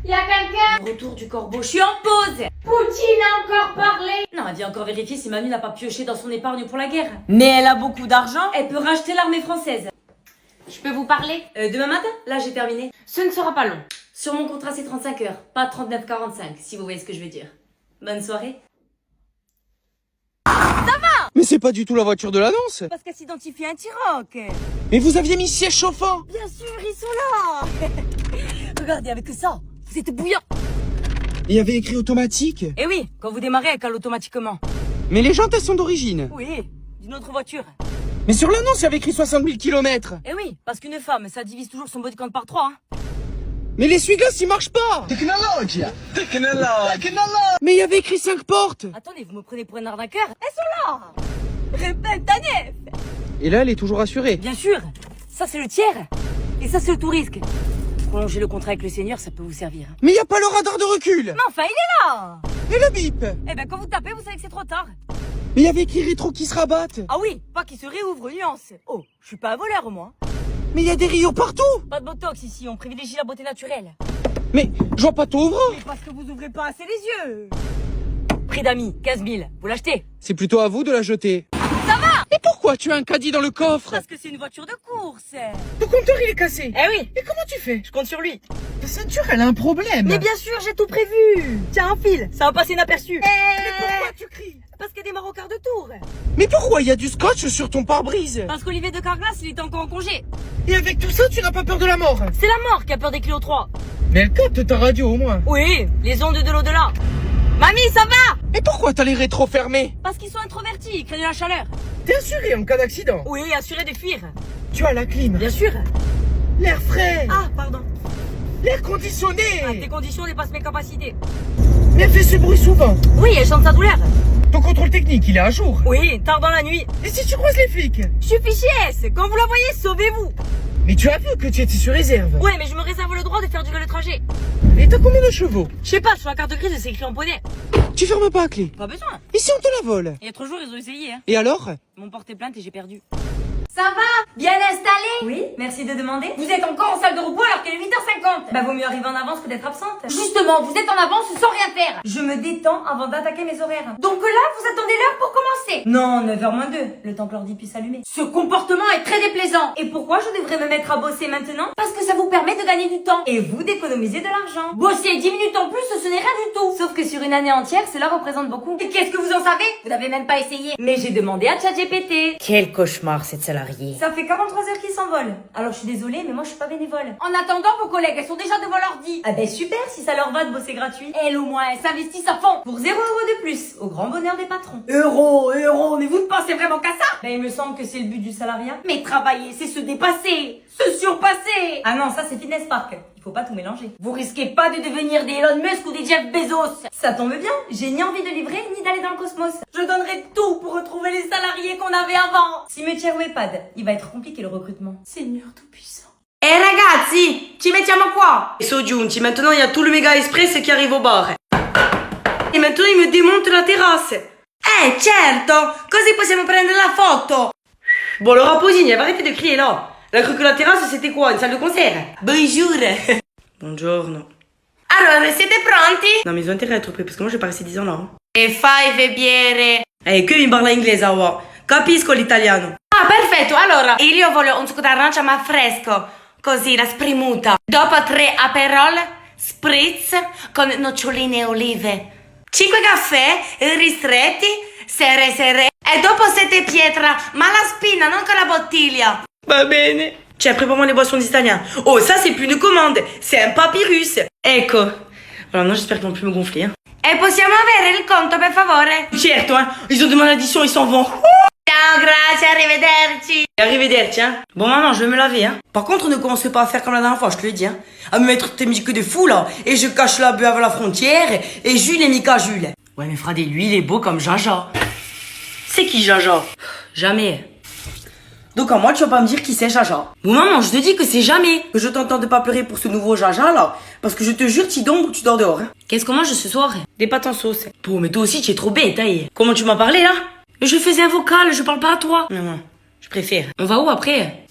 Y a quelqu'un? Retour du corbeau, je suis en pause. Poutine a encore parlé. Non, elle vient encore vérifier si Manu n'a pas pioché dans son épargne pour la guerre. Mais elle a beaucoup d'argent. Elle peut racheter l'armée française. Je peux vous parler? Demain matin? Là, j'ai terminé. Ce ne sera pas long. Sur mon contrat, c'est 35 heures, pas 39,45, si vous voyez ce que je veux dire. Bonne soirée. Mais c'est pas du tout la voiture de l'annonce. Parce qu'elle s'identifie à un T-Roc. Mais vous aviez mis siège chauffant. Bien sûr, ils sont là. Regardez, avec ça, vous êtes bouillant. Il y avait écrit automatique. Eh oui, quand vous démarrez, elle cale automatiquement. Mais les jantes, elles sont d'origine. Oui, d'une autre voiture. Mais sur l'annonce, il y avait écrit 60 000 km. Eh oui, parce qu'une femme, ça divise toujours son body count par 3. Hein. Mais l'essuie-glace, il marche pas. Mais il y avait écrit 5 portes. Attendez, vous me prenez pour un arnaqueur? Elles sont là. Répète ta nef. Et là, elle est toujours assurée. Bien sûr, ça c'est le tiers. Et ça c'est le tout risque. Prolonger le contrat avec le seigneur, ça peut vous servir. Mais il y a pas le radar de recul. Mais enfin, il est là. Et le bip. Eh ben quand vous tapez, vous savez que c'est trop tard. Mais il y avait écrit rétro qui se rabattent. Ah oui, pas qu'il se réouvre, nuance. Oh, je suis pas un voleur moi. Mais il y a des rayons partout. Pas de botox ici, on privilégie la beauté naturelle. Mais je vois pas tout ouvrir. Mais parce que vous ouvrez pas assez les yeux. Prix d'amis, 15 000, vous l'achetez? C'est plutôt à vous de la jeter. Ça va. Mais pourquoi tu as un caddie dans le coffre? Parce que c'est une voiture de course. Ton compteur, il est cassé. Eh oui, Et comment tu fais? je compte sur lui. Ta ceinture, elle a un problème. Mais bien sûr, j'ai tout prévu. Tiens, un fil, ça va passer inaperçu. Mais pourquoi tu cries? Parce qu'il y a des morts au quart de tour. Mais pourquoi il y a du scotch sur ton pare-brise? Parce qu'Olivier de Carglass, il était encore en congé. Et avec tout ça, tu n'as pas peur de la mort? C'est la mort qui a peur des Clio 3. Mais elle capte ta radio au moins. Oui, les ondes de l'au-delà. Mamie, ça va? Mais pourquoi t'as les rétros fermés? Parce qu'ils sont introvertis, ils craignent la chaleur. T'es assuré en cas d'accident. Oui, assuré de fuir. Tu as la clim. Bien sûr. L'air frais. Ah, pardon. L'air conditionné. Ah, tes conditions dépassent mes capacités. Mais elle fait ce bruit souvent. Oui, elle chante sa douleur. Ton contrôle technique, il est à jour. Oui, tard dans la nuit. Et si tu croises les flics? Je suis fiché S. Quand vous la voyez, sauvez-vous. Mais tu as vu que tu étais sur réserve. Ouais, mais je me réserve le droit de faire durer le trajet. Et t'as combien de chevaux? Je sais pas, sur la carte grise, c'est écrit en poney. Tu fermes pas à clé. Pas besoin. Et si on te la vole? Il y a 3 jours, ils ont essayé, hein. Et alors? Ils m'ont porté plainte et j'ai perdu. Ça va? Bien installé? Oui, merci de demander. Vous êtes encore en salle de repos alors qu'il est 8h50. Bah, vaut mieux arriver en avance que d'être absente. Justement, vous êtes en avance sans rien faire. Je me détends avant d'attaquer mes horaires. Donc là, vous attendez l'heure pour commencer. Non, 9h moins 2, le temps que l'ordi puisse s'allumer. Ce comportement est très déplaisant. Et pourquoi je devrais me mettre à bosser maintenant? Parce que ça vous permet de gagner du temps. Et vous d'économiser de l'argent. Bosser 10 minutes en plus, ce n'est rien du tout. Sauf que sur une année entière, cela représente beaucoup. Et qu'est-ce que vous en savez? Vous n'avez même pas essayé. Mais j'ai demandé à ChatGPT. Quel cauchemar, cette salariée. Ça fait 43 heures qu'ils s'envolent. Alors je suis désolée, mais moi je suis pas bénévole. En attendant, vos collègues, elles sont déjà devant l'ordi. Ah ben super, si ça leur va de bosser gratuit. Elles au moins, elles s'investissent à fond. Pour 0 € de plus, au grand bonheur des patrons. Euro, mais vous ne pensez vraiment qu'à ça? Ben il me semble que c'est le but du salariat. Mais travailler, c'est se dépasser, se surpasser. Ah non, ça c'est Fitness Park. Il faut pas tout mélanger. Vous risquez pas de devenir des Elon Musk ou des Jeff Bezos. Ça tombe bien, j'ai ni envie de livrer, ni d'aller dans le cosmos. Je donnerai tout pour retrouver les salariés qu'on avait avant. Cimetière ou EHPAD, il va être compliqué le recrutement. Seigneur tout-puissant. Eh ragazzi, ci mettiamo qua. E sono giunti, maintenant il y a tout le méga express qui arrive au bar. E maintenant il me démonte la terrasse. Certo, così possiamo prendere la foto. Bon, le raposini, arrêtez de crier là. Elle a cru que la terrasse c'était quoi, une salle de concert? Bonjour. Buongiorno. Allora, siete pronti? Non mais ils ont intérêt à être prêts parce que moi je vais pas rester 10 ans là. Hein. E 5 biere. Que mi parla inglese, awa. Capisco l'italiano. Ah, perfetto. Allora, io voglio un succo d'arancia ma fresco. Così, la spremuta. Dopo 3 aperol, spritz con noccioline e olive. 5 caffè ristretti, sere. E dopo 7 pietra, ma la spina, non con la bottiglia. Va bene. Tiens, prépare-moi les boissons d'Italien. Oh, ça c'est plus une commande, c'est un papyrus. Ecco. Alors non, j'espère qu'ils vont plus me gonfler. Hein. E possiamo avere il conto, per favore? Certo, hein. Ils ont demandé l'addition, ils s'en vont. Ciao, grazie, arrivederci. Arrivederci, hein. Bon, maman, je vais me laver, hein. Par contre, ne commence pas à faire comme la dernière fois, je te le dis, hein. À me mettre tes musiques de fou, là. Et je cache la bœuf à la frontière. Et Jules et Mika Jules. Ouais, mais Fradé, lui, il est beau comme Jaja. C'est qui, Jaja? Jamais. Donc à moi, tu vas pas me dire qui c'est Jaja. Bon, maman, je te dis que c'est jamais. Que je t'entends de pas pleurer pour ce nouveau Jaja, là. Parce que je te jure, tu dors ou tu dors dehors, hein. Qu'est-ce qu'on mange ce soir? Des pâtes en sauce. Bon, mais toi aussi, tu es trop bête, hein. Comment tu m'as parlé, là? Je faisais un vocal, je parle pas à toi. Non, je préfère. On va où après?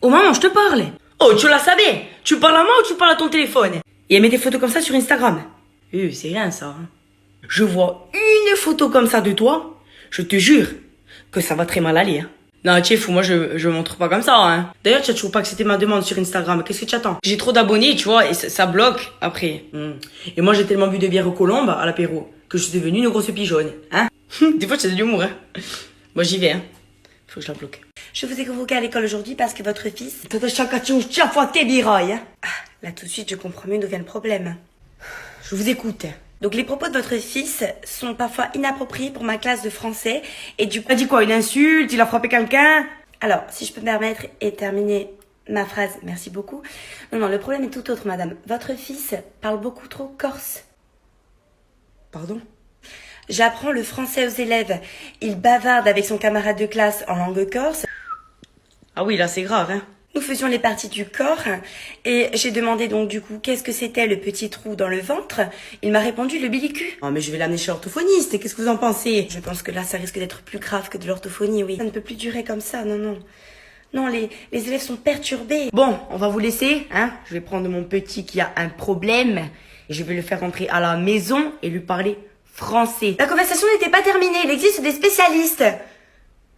Oh maman, je te parle. Oh, tu la savais? Tu parles à moi ou tu parles à ton téléphone? Et elle met des photos comme ça sur Instagram. C'est rien ça. Hein. Je vois une photo comme ça de toi, je te jure que ça va très mal aller. Hein. Non, tu es fou, moi je montre pas comme ça. Hein. D'ailleurs, tu as toujours pas accepté ma demande sur Instagram. Qu'est-ce que tu attends? J'ai trop d'abonnés, tu vois, et ça bloque après. Et moi j'ai tellement bu de bière aux colombes à l'apéro que je suis devenue une grosse pigeonne. Hein? Des fois, c'est de l'humour, hein. Moi, j'y vais, hein. Faut que je la bloque. Je vous ai convoqué à l'école aujourd'hui parce que votre fils... Ah, là, tout de suite, je comprends mieux d'où vient le problème. Je vous écoute. Donc, les propos de votre fils sont parfois inappropriés pour ma classe de français. Et du coup... Il a dit quoi? Une insulte? Il a frappé quelqu'un? Alors, si je peux me permettre et terminer ma phrase, merci beaucoup. Non, le problème est tout autre, madame. Votre fils parle beaucoup trop corse. Pardon? J'apprends le français aux élèves. Il bavarde avec son camarade de classe en langue corse. Ah oui, là c'est grave, hein. Nous faisions les parties du corps et j'ai demandé donc du coup qu'est-ce que c'était le petit trou dans le ventre. Il m'a répondu le bilicu. Oh mais je vais l'amener chez l'orthophoniste, qu'est-ce que vous en pensez? Je pense que là ça risque d'être plus grave que de l'orthophonie, oui. Ça ne peut plus durer comme ça, non. Non, les élèves sont perturbés. Bon, on va vous laisser, hein. Je vais prendre mon petit qui a un problème et je vais le faire rentrer à la maison et lui parler français. La conversation n'était pas terminée, il existe des spécialistes.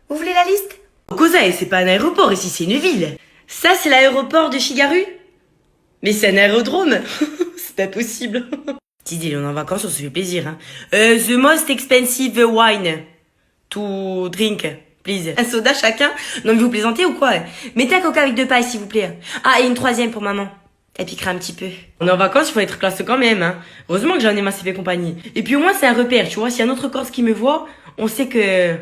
Vous voulez la liste? Cousin, c'est pas un aéroport ici, c'est une ville. Ça, c'est l'aéroport de Shigaru? Mais c'est un aérodrome. C'est impossible. Dis, on est en vacances, on se fait plaisir. Hein. The most expensive wine to drink, please. Un soda chacun? Non mais vous plaisantez ou quoi? Mettez un coca avec 2 pailles, s'il vous plaît. Ah, et une 3e pour maman. Elle piquera un petit peu. On est en vacances, il faut être classe quand même, hein. Heureusement que j'en ai massif et compagnie. Et puis au moins, c'est un repère, tu vois. S'il y a un autre Corse qui me voit, on sait que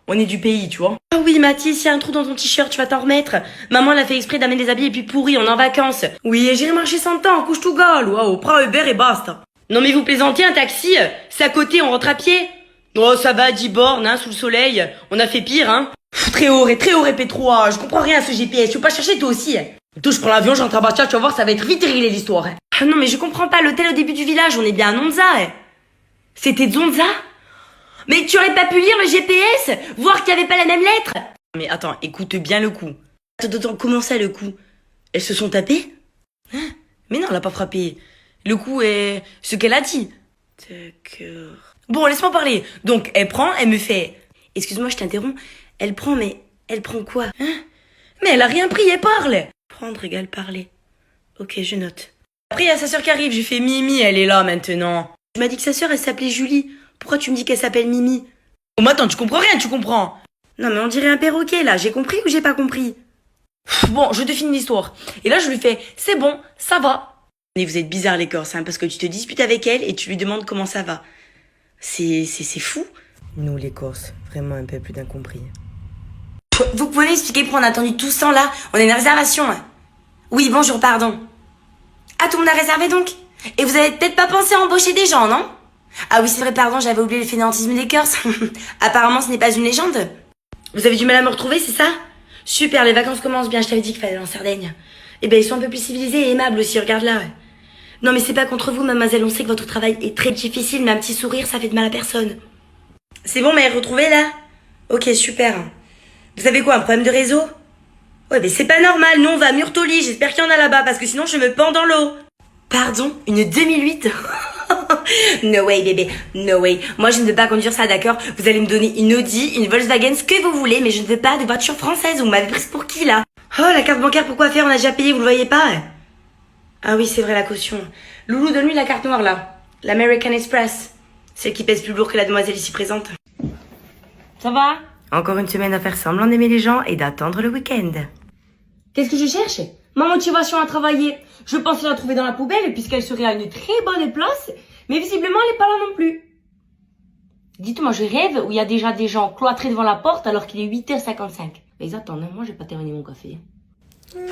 on est du pays, tu vois. Ah oui, Mathis, s'il y a un trou dans ton t-shirt, tu vas t'en remettre. Maman l'a fait exprès d'amener des habits et puis pourris, on est en vacances. Oui, j'irai marcher 100 ans, couche tout gueule. Waouh, prends Uber et basta. Non mais vous plaisantez, un taxi, c'est à côté, on rentre à pied. Oh, ça va, 10 bornes, hein, sous le soleil. On a fait pire, hein. Très haut répé3, je comprends rien à ce GPS, tu veux pas chercher toi aussi. Toi, je prends l'avion, j'entre à Bastia, tu vas voir, ça va être vite réglé l'histoire. Ah non, mais je comprends pas, l'hôtel au début du village, on est bien à Nonza. C'était Zonza? Mais tu aurais pas pu lire le GPS? Voir qu'il y avait pas la même lettre? Mais attends, écoute bien le coup. Attends, comment ça le coup? Elles se sont tapées? Hein? Mais non, elle a pas frappé. Le coup est ce qu'elle a dit. D'accord. Bon, laisse-moi parler. Donc, elle prend, elle me fait... Excuse-moi, je t'interromps. Elle prend, mais... Elle prend quoi? Hein? Mais elle a rien pris, elle parle. Prendre égale parler. Ok, je note. Après, il y a sa sœur qui arrive, j'ai fait Mimi, elle est là maintenant. Tu m'as dit que sa sœur, elle s'appelait Julie. Pourquoi tu me dis qu'elle s'appelle Mimi? Oh, mais attends, tu comprends rien, tu comprends? Non, mais on dirait un perroquet, là. J'ai compris ou j'ai pas compris? Bon, je te finis l'histoire. Et là, je lui fais, c'est bon, ça va. Mais vous êtes bizarres, les Corses, hein, parce que tu te disputes avec elle et tu lui demandes comment ça va. C'est fou. Nous, les Corses, vraiment un peu plus d'incompris. Vous pouvez m'expliquer pourquoi on a attendu tout ce temps-là? On a une réservation. Oui, bonjour, pardon. Ah, tout le monde a réservé donc? Et vous avez peut-être pas pensé à embaucher des gens, non? Ah oui, c'est vrai, pardon, j'avais oublié le fainéantisme des Corses. Apparemment, ce n'est pas une légende. Vous avez du mal à me retrouver, c'est ça? Super, les vacances commencent bien, je t'avais dit qu'il fallait aller en Sardaigne. Eh ben, ils sont un peu plus civilisés et aimables aussi, regarde là. Non, mais c'est pas contre vous, mademoiselle, on sait que votre travail est très difficile, mais un petit sourire, ça fait de mal à personne. C'est bon, mais retrouvée là? Ok, super. Vous avez quoi, un problème de réseau? Ouais, mais c'est pas normal, nous on va à Murtoli, j'espère qu'il y en a là-bas, parce que sinon je me pends dans l'eau. Pardon? Une 2008? No way, bébé, no way. Moi je ne veux pas conduire ça, d'accord? Vous allez me donner une Audi, une Volkswagen, ce que vous voulez, mais je ne veux pas de voiture française, vous m'avez prise pour qui là? Oh, la carte bancaire, pourquoi faire? On a déjà payé, vous le voyez pas? Ah oui, c'est vrai, la caution. Loulou, donne-lui la carte noire là. L'American Express. Celle qui pèse plus lourd que la demoiselle ici présente. Ça va? Encore une semaine à faire semblant d'aimer les gens et d'attendre le week-end. Qu'est-ce que je cherche? Ma motivation à travailler. Je pensais la trouver dans la poubelle puisqu'elle serait à une très bonne place, mais visiblement elle n'est pas là non plus. Dites-moi, je rêve où il y a déjà des gens cloîtrés devant la porte alors qu'il est 8h55. Mais ils attendent, moi j'ai pas terminé mon café.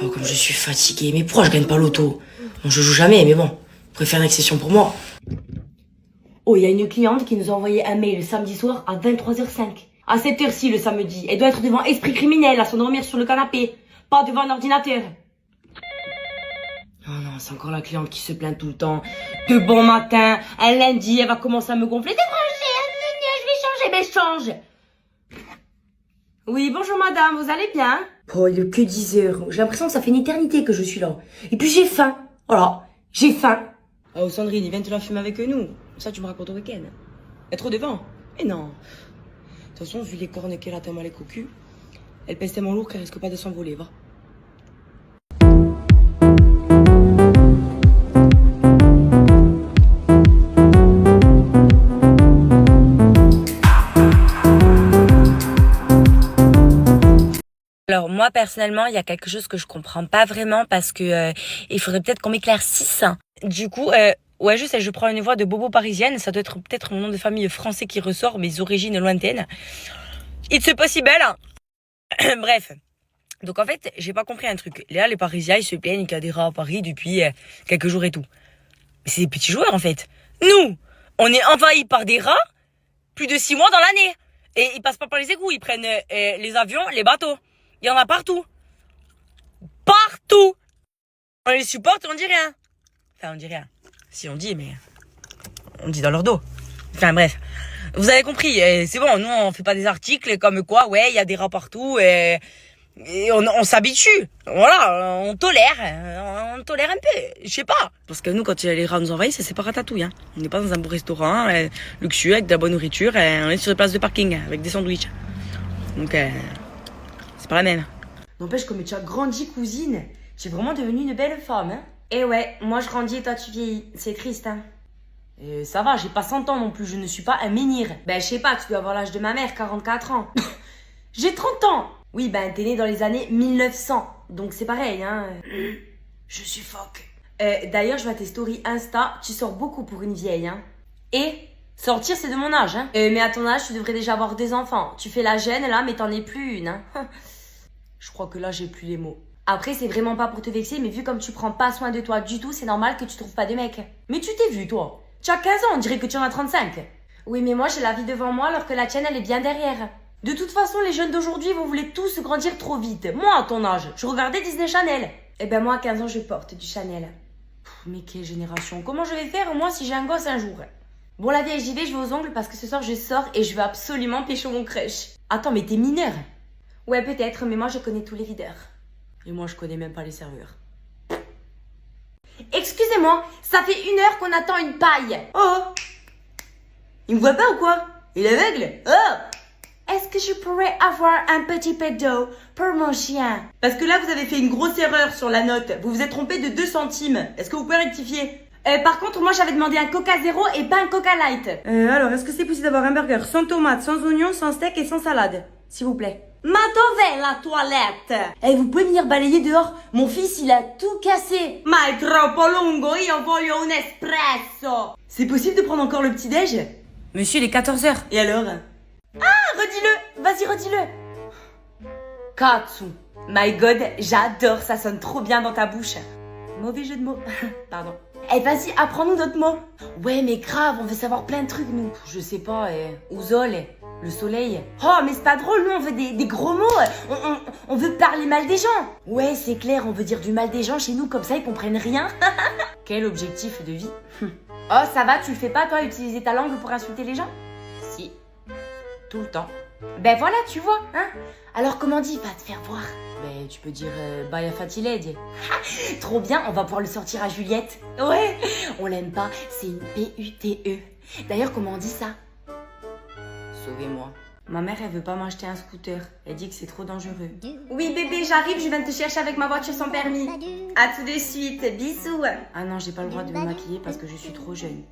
Oh, comme je suis fatiguée. Mais pourquoi je gagne pas l'auto? Bon, je joue jamais, mais bon. Je préfère une exception pour moi. Oh, il y a une cliente qui nous a envoyé un mail le samedi soir à 23h05. À cette heure-ci le samedi. Elle doit être devant esprit criminel à s'endormir sur le canapé. Pas devant un ordinateur. Oh non, c'est encore la cliente qui se plaint tout le temps. De bon matin, un lundi, elle va commencer à me gonfler. C'est branché, je vais changer, mais change. Oui, bonjour madame, vous allez bien? Oh, il est que 10h. J'ai l'impression que ça fait une éternité que je suis là. Et puis j'ai faim. Voilà, j'ai faim. Oh, Sandrine, viens te la fumer avec nous. Ça, tu me racontes au week-end. Être devant? Mais non. De toute façon, vu les cornes qu'elle a tellement les cocus, elle pèse tellement lourd qu'elle risque pas de s'envoler, va. Alors moi personnellement, il y a quelque chose que je comprends pas vraiment parce que il faudrait peut-être qu'on m'éclaircisse. Du coup, ouais, je sais, je prends une voix de bobo parisienne. Ça doit être peut-être mon nom de famille français qui ressort, mes origines lointaines. It's possible. Bref. Donc en fait, j'ai pas compris un truc. Là, les Parisiens, ils se plaignent qu'il y a des rats à Paris depuis quelques jours et tout. Mais c'est des petits joueurs en fait. Nous, on est envahis par des rats plus de 6 mois dans l'année. Et ils passent pas par les égouts, ils prennent les avions, les bateaux. Il y en a partout. Partout. On les supporte et on dit rien. Enfin, on dit rien. Si on dit, mais on dit dans leur dos. Enfin bref, vous avez compris. C'est bon, nous on fait pas des articles comme quoi, ouais, il y a des rats partout et on s'habitue. Voilà, on tolère un peu. Je sais pas. Parce que nous, quand les rats nous envahissent, c'est pas ratatouille. Hein. On n'est pas dans un beau restaurant luxueux avec de la bonne nourriture. On est sur des places de parking avec des sandwichs. Donc c'est pas la même. N'empêche, comme tu as grandi, cousine, tu es vraiment devenue une belle femme, hein. Eh ouais, moi je grandis et toi tu vieillis. C'est triste, hein. Ça va, j'ai pas 100 ans non plus, je ne suis pas un menhir. Ben, je sais pas, tu dois avoir l'âge de ma mère, 44 ans. J'ai 30 ans. Oui, ben, t'es né dans les années 1900. Donc c'est pareil, hein. Je suis phoque. D'ailleurs, je vois tes stories Insta, tu sors beaucoup pour une vieille, hein. Et sortir, c'est de mon âge, hein. Mais à ton âge, tu devrais déjà avoir des enfants. Tu fais la jeune, là, mais t'en es plus une, hein. Je crois que là, j'ai plus les mots. Après, c'est vraiment pas pour te vexer, mais vu comme tu prends pas soin de toi du tout, c'est normal que tu trouves pas de mec. Mais tu t'es vu, toi. Tu as 15 ans, on dirait que tu en as 35. Oui, mais moi, j'ai la vie devant moi alors que la tienne, elle est bien derrière. De toute façon, les jeunes d'aujourd'hui, vous voulez tous grandir trop vite. Moi, à ton âge, je regardais Disney Channel. Eh ben moi, à 15 ans, je porte du Chanel. Mais quelle génération. Comment je vais faire, moi, si j'ai un gosse un jour? Bon, la vieille, j'y vais, je vais aux ongles parce que ce soir, je sors et je veux absolument pécho mon crush. Attends, mais t'es mineur? Ouais, peut-être, mais moi, je connais tous les videurs. Et moi, je connais même pas les serveurs. Excusez-moi, ça fait 1 heure qu'on attend une paille. Oh! Il me voit pas ou quoi? Il est aveugle? Oh! Est-ce que je pourrais avoir un petit peu d'eau pour mon chien? Parce que là, vous avez fait une grosse erreur sur la note. Vous vous êtes trompé de 2 centimes. Est-ce que vous pouvez rectifier? Par contre, moi, j'avais demandé un Coca Zéro et pas un Coca Light. Alors, est-ce que c'est possible d'avoir un burger sans tomate, sans oignon, sans steak et sans salade? S'il vous plaît. Ma dov'è la toilette? Vous pouvez venir balayer dehors? Mon fils, il a tout cassé. Ma è troppo lungo, io voglio un espresso. C'est possible de prendre encore le petit-déj? Monsieur, il est 14h. Et alors? Ah, redis-le. Vas-y, redis-le. Katsu. My God, j'adore, ça sonne trop bien dans ta bouche. Mauvais jeu de mots. Pardon. Vas-y, apprends-nous d'autres mots. Ouais, mais grave, on veut savoir plein de trucs, nous. Je sais pas, Ouzol, le soleil. Oh, mais c'est pas drôle, nous, on veut des gros mots. On veut parler mal des gens. Ouais, c'est clair, on veut dire du mal des gens chez nous, comme ça, ils comprennent rien. Quel objectif de vie? Oh, ça va, tu le fais pas, toi, utiliser ta langue pour insulter les gens? Si. Tout le temps. Ben voilà, tu vois, hein. Alors, comment dit, va te faire voir. Ben, tu peux dire Baya Fatiled. Trop bien, on va pouvoir le sortir à Juliette. Ouais, on l'aime pas, c'est une PUTE. D'ailleurs, comment on dit ça? Sauvez-moi. Ma mère, elle veut pas m'acheter un scooter. Elle dit que c'est trop dangereux. Oui, bébé, j'arrive, je viens te chercher avec ma voiture sans permis. À tout de suite, bisous. Ah non, j'ai pas le droit de me maquiller parce que je suis trop jeune.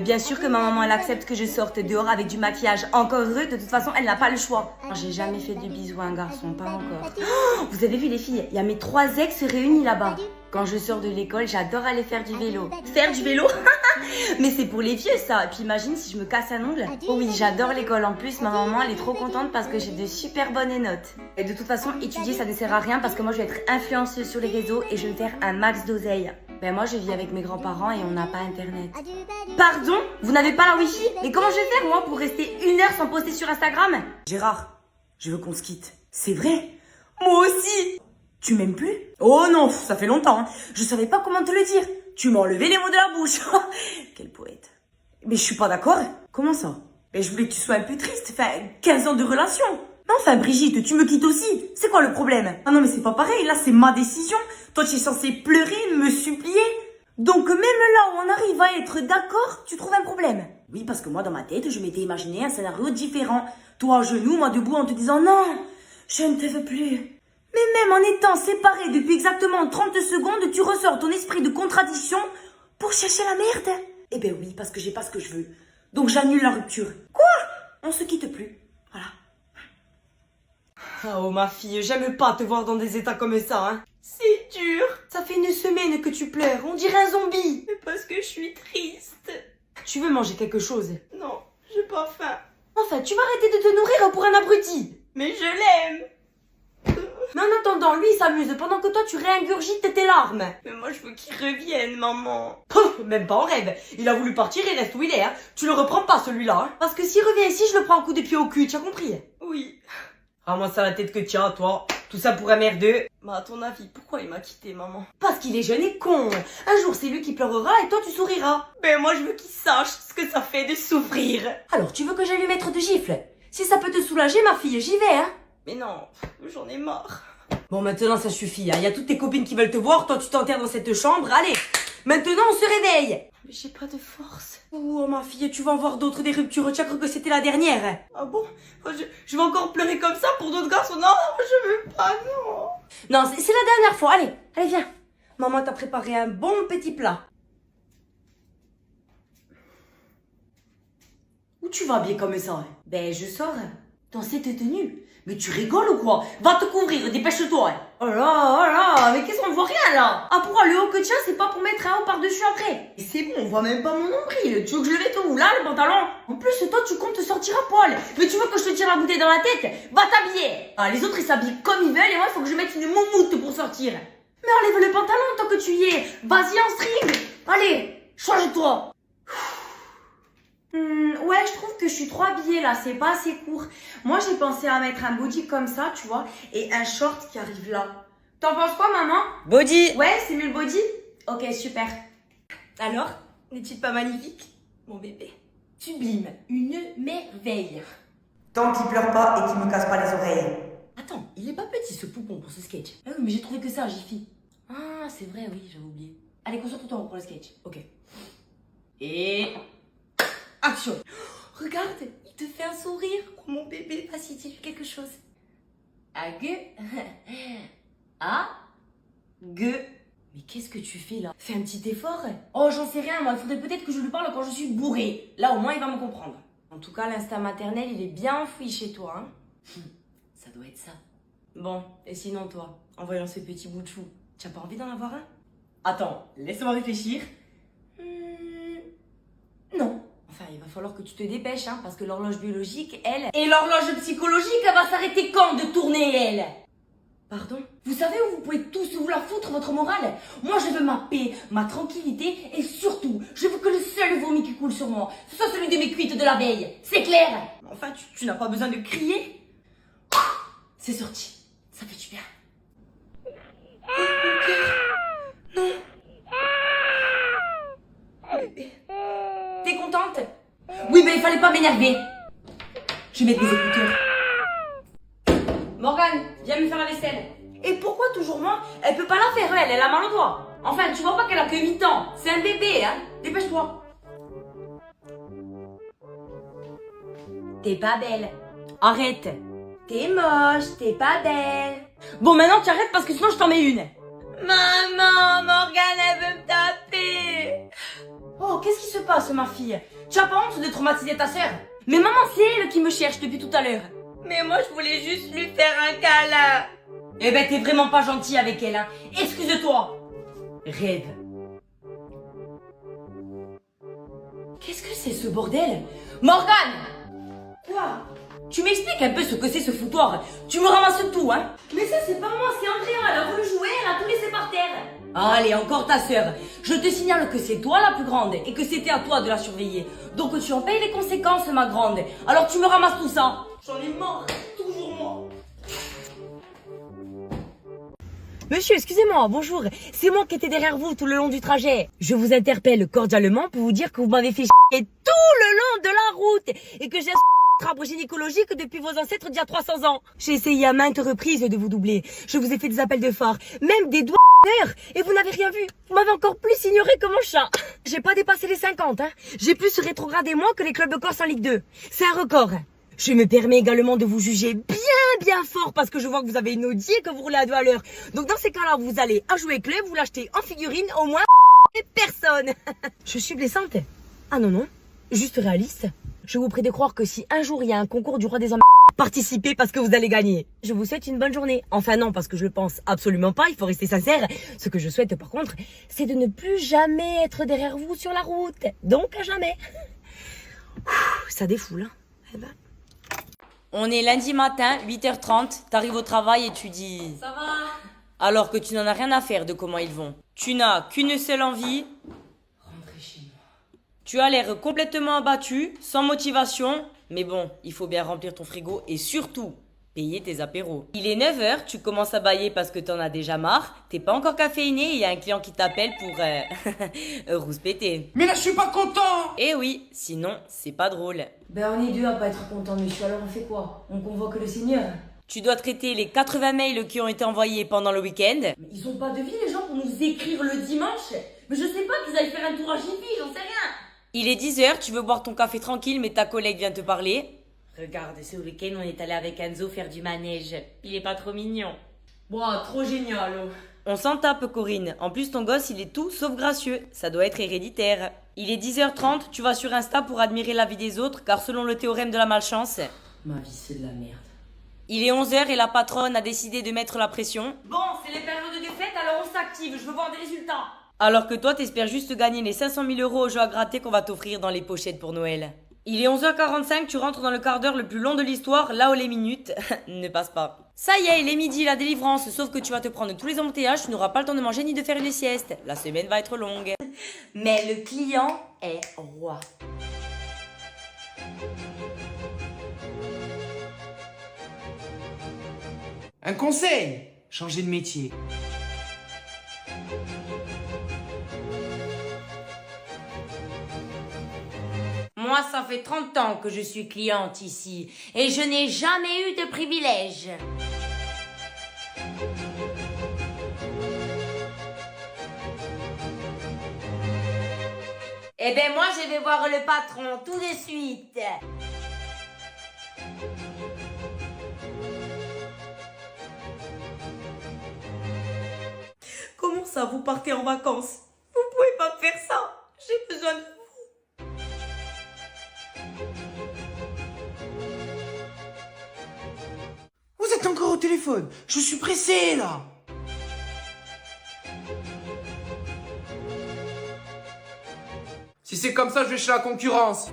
Bien sûr que ma maman, elle accepte que je sorte dehors avec du maquillage. Encore heureux, de toute façon, elle n'a pas le choix. J'ai jamais fait de bisous à un garçon, pas encore. Oh, vous avez vu les filles, il y a mes 3 ex réunis là-bas. Quand je sors de l'école, j'adore aller faire du vélo. Faire du vélo? Mais c'est pour les vieux ça. Et puis imagine si je me casse un ongle. Oh oui, j'adore l'école. En plus, ma maman, elle est trop contente parce que j'ai de super bonnes notes. Et de toute façon, étudier, ça ne sert à rien parce que moi, je vais être influenceuse sur les réseaux et je vais faire un max d'oseille. Ben moi, je vis avec mes grands-parents et on n'a pas internet. Pardon? Vous n'avez pas la wifi? Mais comment je vais faire moi pour rester 1 heure sans poster sur Instagram? Gérard, je veux qu'on se quitte. C'est vrai? Moi aussi! Tu m'aimes plus? Oh non, ça fait longtemps. Hein. Je savais pas comment te le dire. Tu m'as enlevé les mots de la bouche. Quel poète. Mais je suis pas d'accord. Comment ça? Mais je voulais que tu sois un peu triste. Enfin, 15 ans de relation. Non, enfin, Brigitte, tu me quittes aussi. C'est quoi le problème? Ah non, mais c'est pas pareil. Là, c'est ma décision. Toi, tu es censée pleurer, me supplier. Donc, même là où on arrive à être d'accord, tu trouves un problème? Oui, parce que moi, dans ma tête, je m'étais imaginé un scénario différent. Toi à genoux, moi debout, en te disant non, je ne te veux plus. Mais même en étant séparés depuis exactement 30 secondes, tu ressors ton esprit de contradiction pour chercher la merde? Eh ben oui, parce que j'ai pas ce que je veux. Donc j'annule la rupture. Quoi? On se quitte plus. Voilà. Oh ma fille, j'aime pas te voir dans des états comme ça, hein. C'est dur. Ça fait 1 semaine que tu pleures, on dirait un zombie. Mais parce que je suis triste. Tu veux manger quelque chose? Non, j'ai pas faim. Enfin, tu vas arrêter de te nourrir pour un abruti. Mais je l'aime. Mais en attendant, lui il s'amuse pendant que toi tu réingurgites tes larmes. Mais moi je veux qu'il revienne, maman. Même pas en rêve. Il a voulu partir, il reste où il est. Hein. Tu le reprends pas celui-là. Hein. Parce que s'il revient ici, je le prends un coup de pied au cul, tu as compris? Oui. Ah moi ça la tête que tu as, toi. Tout ça pour un merdeux. Mais à ton avis, pourquoi il m'a quitté, maman? Parce qu'il est jeune et con. Un jour c'est lui qui pleurera et toi tu souriras. Mais moi je veux qu'il sache ce que ça fait de souffrir. Alors tu veux que j'aille lui mettre de gifles? Si ça peut te soulager ma fille, j'y vais hein. Mais non, j'en ai marre. Bon, maintenant, ça suffit. Il y a toutes tes copines qui veulent te voir. Toi, tu t'enterres dans cette chambre. Allez, maintenant, on se réveille. Mais j'ai pas de force. Oh, ma fille, tu vas en voir d'autres des ruptures. Tu as cru que c'était la dernière? Ah bon? Je vais encore pleurer comme ça pour d'autres garçons? Non, je veux pas, non. Non, c'est la dernière fois. Allez, allez, viens. Maman t'a préparé un bon petit plat. Où tu vas bien comme ça? Hein? Ben, je sors dans cette tenue. Mais tu rigoles ou quoi? Va te couvrir, dépêche-toi. Oh là, mais qu'est-ce qu'on voit rien là? Ah pourquoi le haut que tiens, c'est pas pour mettre un haut par-dessus après? Et c'est bon, on voit même pas mon nombril. Tu veux que je le mette où là, le pantalon? En plus, toi, tu comptes te sortir à poil. Mais tu veux que je te tire la bouteille dans la tête? Va t'habiller. Ah, les autres, ils s'habillent comme ils veulent et moi, il faut que je mette une moumoute pour sortir. Mais enlève le pantalon tant que tu y es. Vas-y en string. Allez, change-toi. Ouais, je trouve trouve que je suis trop habillée là, c'est pas assez court. Moi j'ai pensé à mettre un body comme ça, tu vois, et un short qui arrive là. T'en penses quoi, maman? Body. Ouais, c'est mieux le body? Ok, super. Alors, n'est-il pas magnifique, mon bébé? Sublime, une merveille. Tant qu'il pleure pas et qu'il me casse pas les oreilles. Attends, il est pas petit ce poupon pour ce sketch. Ah oui, mais j'ai trouvé que ça, Jiffy. Ah, c'est vrai, oui, j'avais oublié. Allez, concentre-toi pour le sketch. Ok. Et... action. Regarde, il te fait un sourire. Oh, mon bébé, vas-y, dis-lui quelque chose. Ague. A. Gue. Mais qu'est-ce que tu fais là? Fais un petit effort. Oh, j'en sais rien, moi. Il faudrait peut-être que je lui parle quand je suis bourrée. Là, au moins, il va me comprendre. En tout cas, l'instinct maternel, il est bien enfoui chez toi, hein. Ça doit être ça. Bon, et sinon, toi, en voyant ce petit bout de chou, tu as pas envie d'en avoir un? Attends, laisse-moi réfléchir. Non. Enfin, il va falloir que tu te dépêches, hein, parce que l'horloge biologique, elle... Et l'horloge psychologique, elle va s'arrêter quand de tourner, elle? Pardon? Vous savez où vous pouvez tous vous la foutre, votre morale? Moi, je veux ma paix, ma tranquillité, et surtout, je veux que le seul vomi qui coule sur moi, ce soit celui de mes cuites de la veille. C'est clair? Enfin, tu n'as pas besoin de crier. C'est sorti. Ça fait du bien. Non. Bébé. T'es contente? Oui, mais il fallait pas m'énerver. Je vais mettre mes écouteurs. Morgane, viens me faire la vaisselle. Et pourquoi toujours moi? Elle peut pas la faire, elle a mal au doigt. Enfin, tu vois pas qu'elle a que 8 ans. C'est un bébé, hein. Dépêche-toi. T'es pas belle. Arrête. T'es moche, t'es pas belle. Bon, maintenant tu arrêtes parce que sinon je t'en mets une. Maman, Morgane, elle veut me taper. Oh, qu'est-ce qui se passe, ma fille? Tu as pas honte de traumatiser ta sœur? Mais maman, c'est elle qui me cherche depuis tout à l'heure. Mais moi, je voulais juste lui faire un câlin. Eh ben, t'es vraiment pas gentil avec elle, hein. Excuse-toi. Rêve. Qu'est-ce que c'est ce bordel? Morgane! Quoi? Tu m'expliques un peu ce que c'est ce foutoir? Tu me ramasses tout, hein? Mais ça, c'est pas moi, c'est Andrea. Elle a voulu jouer, elle a tout laissé par terre. Allez, encore ta sœur. Je te signale que c'est toi la plus grande et que c'était à toi de la surveiller. Donc tu en payes les conséquences, ma grande. Alors tu me ramasses tout ça. J'en ai marre, toujours moi. Monsieur, excusez-moi, bonjour. C'est moi qui étais derrière vous tout le long du trajet. Je vous interpelle cordialement pour vous dire que vous m'avez fait chier tout le long de la route et que j'ai un arbre gynécologique depuis vos ancêtres d'il y a 300 ans. J'ai essayé à maintes reprises de vous doubler. Je vous ai fait des appels de phare, même des doigts et vous n'avez rien vu. Vous m'avez encore plus ignoré que mon chat. J'ai pas dépassé les 50, hein. J'ai plus rétrogradé moi que les clubs de Corse en Ligue 2. C'est un record. Je me permets également de vous juger bien fort parce que je vois que vous avez une Audi et que vous roulez à 2 à l'heure. Donc dans ces cas-là, vous allez à jouer club, vous l'achetez en figurine, au moins personne. Je suis blessante? Ah non, juste réaliste. Je vous prie de croire que si un jour il y a un concours du roi des hommes, participez parce que vous allez gagner. Je vous souhaite une bonne journée. Enfin non, parce que je le pense absolument pas, il faut rester sincère. Ce que je souhaite par contre, c'est de ne plus jamais être derrière vous sur la route. Donc à jamais. Ça défoule, hein. Eh ben. On est lundi matin, 8h30, t'arrives au travail et tu dis... Ça va? Alors que tu n'en as rien à faire de comment ils vont. Tu n'as qu'une seule envie... Rentrer chez moi. Tu as l'air complètement abattu, sans motivation, mais bon, il faut bien remplir ton frigo et surtout, payer tes apéros. Il est 9h, tu commences à bâiller parce que t'en as déjà marre, t'es pas encore caféiné et il y a un client qui t'appelle pour rouspéter. Mais là, je suis pas content. Eh oui, sinon, c'est pas drôle. Ben on est deux à pas être contents, monsieur, alors on fait quoi? On convoque le Seigneur? Tu dois traiter les 80 mails qui ont été envoyés pendant le week-end. Mais ils ont pas de vie, les gens, pour nous écrire le dimanche? Mais je sais pas qu'ils aillent faire un tour à Jiffy, j'en sais rien. Il est 10h, tu veux boire ton café tranquille, mais ta collègue vient te parler. Regarde, ce week-end, on est allé avec Enzo faire du manège. Il est pas trop mignon. Wow, trop génial. On s'en tape, Corinne. En plus, ton gosse, il est tout sauf gracieux. Ça doit être héréditaire. Il est 10h30, tu vas sur Insta pour admirer la vie des autres, car selon le théorème de la malchance... Ma vie, c'est de la merde. Il est 11h et la patronne a décidé de mettre la pression. Bon, c'est les périodes de fête, alors on s'active, je veux voir des résultats. Alors que toi, t'espères juste gagner les 500 000 € au jeu à gratter qu'on va t'offrir dans les pochettes pour Noël. Il est 11h45, tu rentres dans le quart d'heure le plus long de l'histoire, là où les minutes ne passent pas. Ça y est, il est midi, la délivrance, sauf que tu vas te prendre tous les embouteillages, tu n'auras pas le temps de manger ni de faire une sieste. La semaine va être longue. Mais le client est roi. Un conseil, changez de métier. Moi, ça fait 30 ans que je suis cliente ici et je n'ai jamais eu de privilège. Eh ben moi, je vais voir le patron tout de suite. Comment ça, vous partez en vacances? Vous pouvez pas me faire ça. J'ai besoin de vous. Vous êtes encore au téléphone. Je suis pressé, là. Si c'est comme ça, je vais chez la concurrence.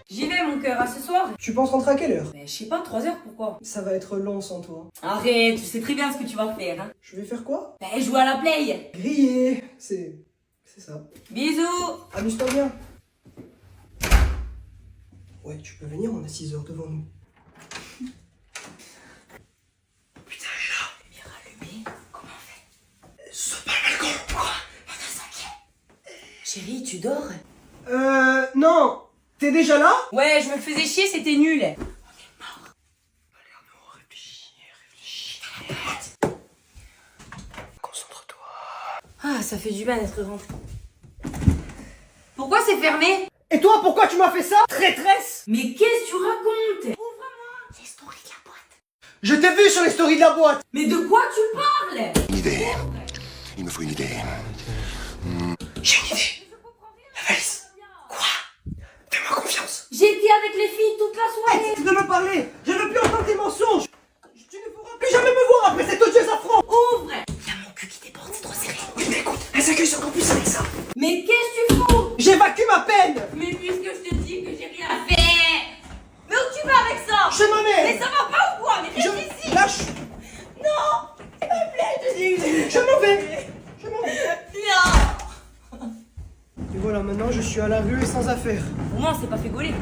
J'y vais, mon cœur, à ce soir. Tu penses rentrer à quelle heure? Mais je sais pas, 3 heures, pourquoi? Ça va être long sans toi. Arrête, tu sais très bien ce que tu vas faire, hein. Je vais faire quoi? Ben, jouer à la play. Griller. C'est ça. Bisous. Amuse-toi bien. Ouais, tu peux venir, on a 6 heures devant nous. Putain, elle est là. Lumière allumée. Comment on fait? Saute par le balcon. Quoi? Chérie, tu dors? Non. T'es déjà là? Ouais, je me faisais chier, c'était nul. Concentre-toi. Ah, ça fait du bien d'être rentré. Pourquoi c'est fermé? Et toi, pourquoi tu m'as fait ça? Traîtresse! Mais qu'est-ce que tu racontes? Les stories de la boîte. Je t'ai vu sur les stories de la boîte! Mais de quoi tu parles? Une idée. Il me faut une idée. J'ai une idée. La valise. Quoi? Fais-moi confiance. J'étais avec les filles toute la soirée. Tu peux me parler! Je ne veux plus entendre tes mensonges! Tu ne pourras plus jamais me voir après cet odieux affront! Ouvre. Il y a mon cul qui déborde, c'est trop serré. Oui, mais écoute, elle s'accueille encore plus avec ça. Mais qu'est-ce que tu fous? J'évacue ma peine! Mais puisque je te dis que j'ai rien fait. Mais où tu vas avec ça? Chez ma mère! Mais ça va pas ou quoi? Mais reste ici. Lâche! Non. S'il te plaît, je te dis. Je m'en vais! Je m'en vais! Non. Et voilà, maintenant je suis à la rue et sans affaires. Au moins, on s'est pas fait gauler.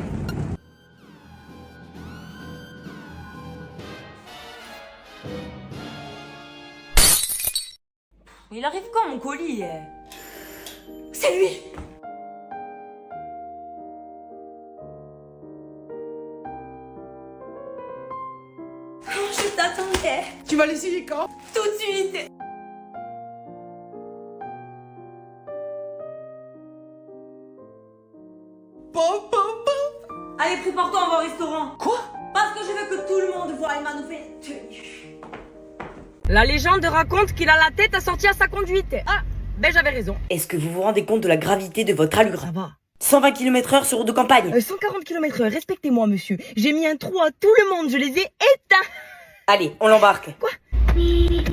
Il arrive quand mon colis? C'est lui. Je t'attendais. Tu vas l'essayer quand? Tout de suite. Pop, pop, pop. Allez, prépare-toi, on va au restaurant. Quoi? Parce que je veux que tout le monde voie ma nouvelle tenue. La légende raconte qu'il a la tête assortie à sa conduite. Ah, ben j'avais raison. Est-ce que vous vous rendez compte de la gravité de votre allure? Ça va. 120 km/h sur route de campagne. 140 km/h, respectez-moi, monsieur. J'ai mis un trou à tout le monde, je les ai éteints. Allez, on l'embarque. Quoi? Oui,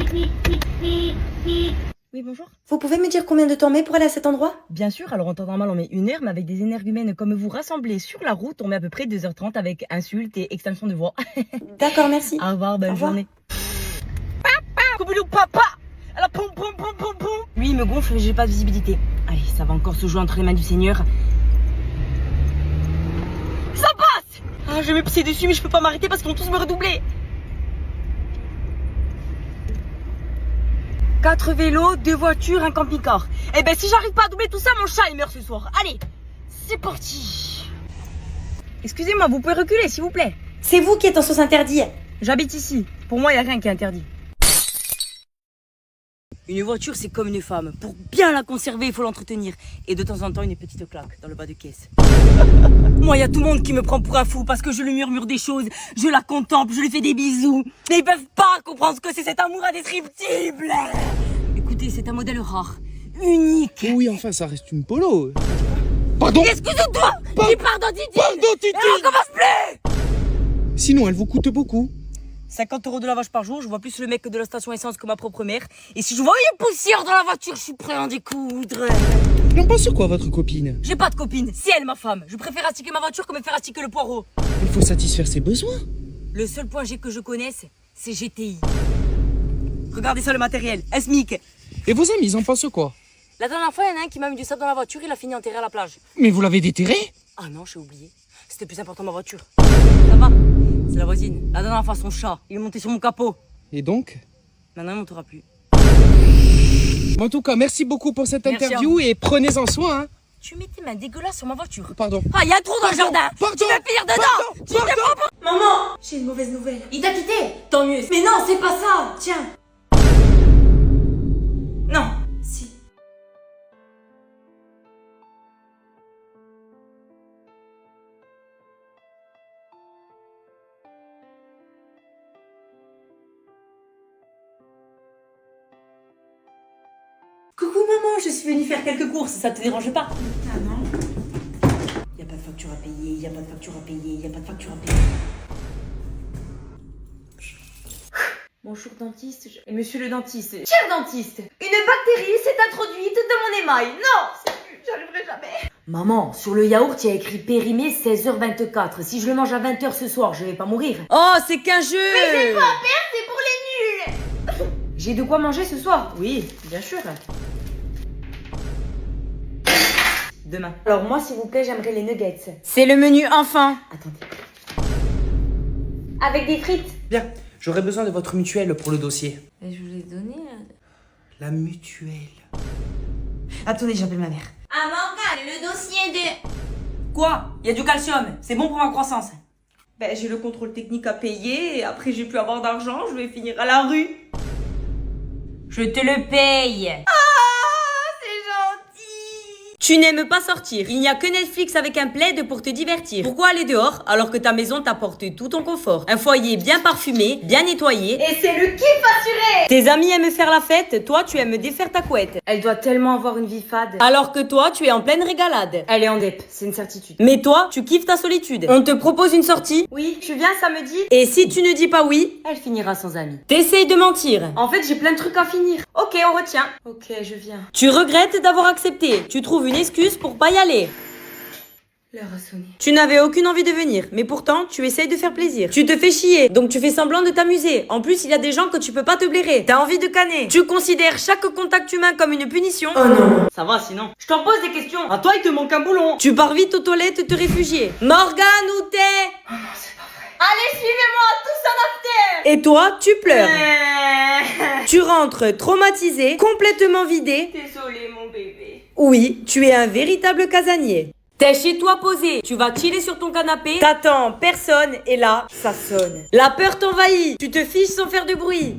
bonjour. Vous pouvez me dire combien de temps on met pour aller à cet endroit? Bien sûr, alors en temps normal, on met 1 heure, mais avec des énergumènes comme vous rassemblés sur la route, on met à peu près 2h30 avec insultes et extinction de voix. D'accord, merci. Au revoir, bonne journée. Papa! Couboulou, papa! Elle a pom pom pom pom pom! Lui, il me gonfle, j'ai pas de visibilité. Allez, ça va encore se jouer entre les mains du Seigneur. Ça passe! Ah, je vais me pisser dessus, mais je peux pas m'arrêter parce qu'ils vont tous me redoubler. 4 vélos, 2 voitures, un camping-car. Eh ben, si j'arrive pas à doubler tout ça, mon chat il meurt ce soir. Allez, c'est parti. Excusez-moi, vous pouvez reculer, s'il vous plaît. C'est vous qui êtes en sens interdit. J'habite ici. Pour moi, il n'y a rien qui est interdit. Une voiture, c'est comme une femme. Pour bien la conserver, il faut l'entretenir. Et de temps en temps, une petite claque dans le bas de caisse. Moi, il y a tout le monde qui me prend pour un fou parce que je lui murmure des choses, je la contemple, je lui fais des bisous. Mais ils peuvent pas comprendre ce que c'est cet amour indescriptible. Écoutez, c'est un modèle rare, unique. Oui, enfin, ça reste une polo. Pardon? Excuse-toi, j'ai pardon, Titi. Pardon, Titi. Et on commence plus. Sinon, elle vous coûte beaucoup. 50 € de lavage par jour, je vois plus le mec de la station essence que ma propre mère. Et si je vois une poussière dans la voiture, je suis prêt à en découdre. Elle en pense quoi, votre copine? J'ai pas de copine, c'est elle ma femme. Je préfère astiquer ma voiture que me faire astiquer le poireau. Il faut satisfaire ses besoins. Le seul point G que je connaisse, c'est GTI. Regardez ça le matériel, un SMIC. Et vos amis, ils en pensent quoi? La dernière fois, il y en a un qui m'a mis du sable dans la voiture, il a fini enterré à la plage. Mais vous l'avez déterré? Ah non, j'ai oublié. C'était plus important ma voiture. Ça va? C'est la voisine. La dernière fois, son chat, il est monté sur mon capot. Et donc? Maintenant, il montera plus. En tout cas, merci beaucoup pour cette Merci interview et prenez-en soin. Hein. Tu mets tes mains dégueulasses sur ma voiture. Pardon. Ah, il y a un trou dans le jardin. Pardon. Tu vas finir dedans. Tu te prends pour... Maman, j'ai une mauvaise nouvelle. Il t'a quitté. Tant mieux. Mais non, c'est pas ça. Tiens. Non, si. Coucou maman, je suis venue faire quelques courses, ça te dérange pas? Ah non. Il n'y a pas de facture à payer, il n'y a pas de facture à payer, il n'y a pas de facture à payer. Bonjour dentiste. Et monsieur le dentiste. Cher dentiste, une bactérie s'est introduite dans mon émail. Non, c'est plus, j'arriverai jamais. Maman, sur le yaourt, il y a écrit périmé 16h24. Si je le mange à 20h ce soir, je vais pas mourir. Oh, c'est qu'un jeu. Mais c'est pas à perdre, c'est pour les nuls. J'ai de quoi manger ce soir? Oui, bien sûr. Demain. Alors moi, s'il vous plaît, j'aimerais les nuggets. C'est le menu enfin. Attendez. Avec des frites. Bien, j'aurais besoin de votre mutuelle pour le dossier. Mais je vous l'ai donné. La mutuelle. Attendez, j'appelle ma mère. Ah, Morgane, le dossier de... Quoi? Il y a du calcium. C'est bon pour ma croissance. Ben, j'ai le contrôle technique à payer et après j'ai plus avoir d'argent, je vais finir à la rue. Je te le paye. Tu n'aimes pas sortir. Il n'y a que Netflix avec un plaid pour te divertir. Pourquoi aller dehors alors que ta maison t'apporte tout ton confort? Un foyer bien parfumé, bien nettoyé. Et c'est le kiff assuré. Tes amis aiment faire la fête, toi tu aimes défaire ta couette. Elle doit tellement avoir une vie fade. Alors que toi tu es en pleine régalade. Elle est en dep, c'est une certitude. Mais toi, tu kiffes ta solitude. On te propose une sortie. Oui, tu viens samedi? Et si tu ne dis pas oui, Elle finira sans amis. t'essayes de mentir. En fait, j'ai plein de trucs à finir. Ok, on retient. Ok, je viens. Tu regrettes d'avoir accepté. Tu trouves une excuse pour pas y aller. L'heure a sonné. Tu n'avais aucune envie de venir, mais pourtant, tu essayes de faire plaisir. Tu te fais chier, donc tu fais semblant de t'amuser. En plus, il y a des gens que tu peux pas te blairer. T'as envie de canner. Tu considères chaque contact humain comme une punition. Oh non. Ça va sinon. Je t'en pose des questions. À toi, il te manque un boulon. Tu pars vite aux toilettes te réfugier. Morgane, où t'es? Oh non, c'est pas vrai. Allez, suivez-moi, tous en after. Et toi, tu pleures. Tu rentres traumatisé, complètement vidé. Désolée, mon bébé. Oui, tu es un véritable casanier. T'es chez toi posé, tu vas chiller sur ton canapé, t'attends personne et là, ça sonne. La peur t'envahit, tu te fiches sans faire de bruit.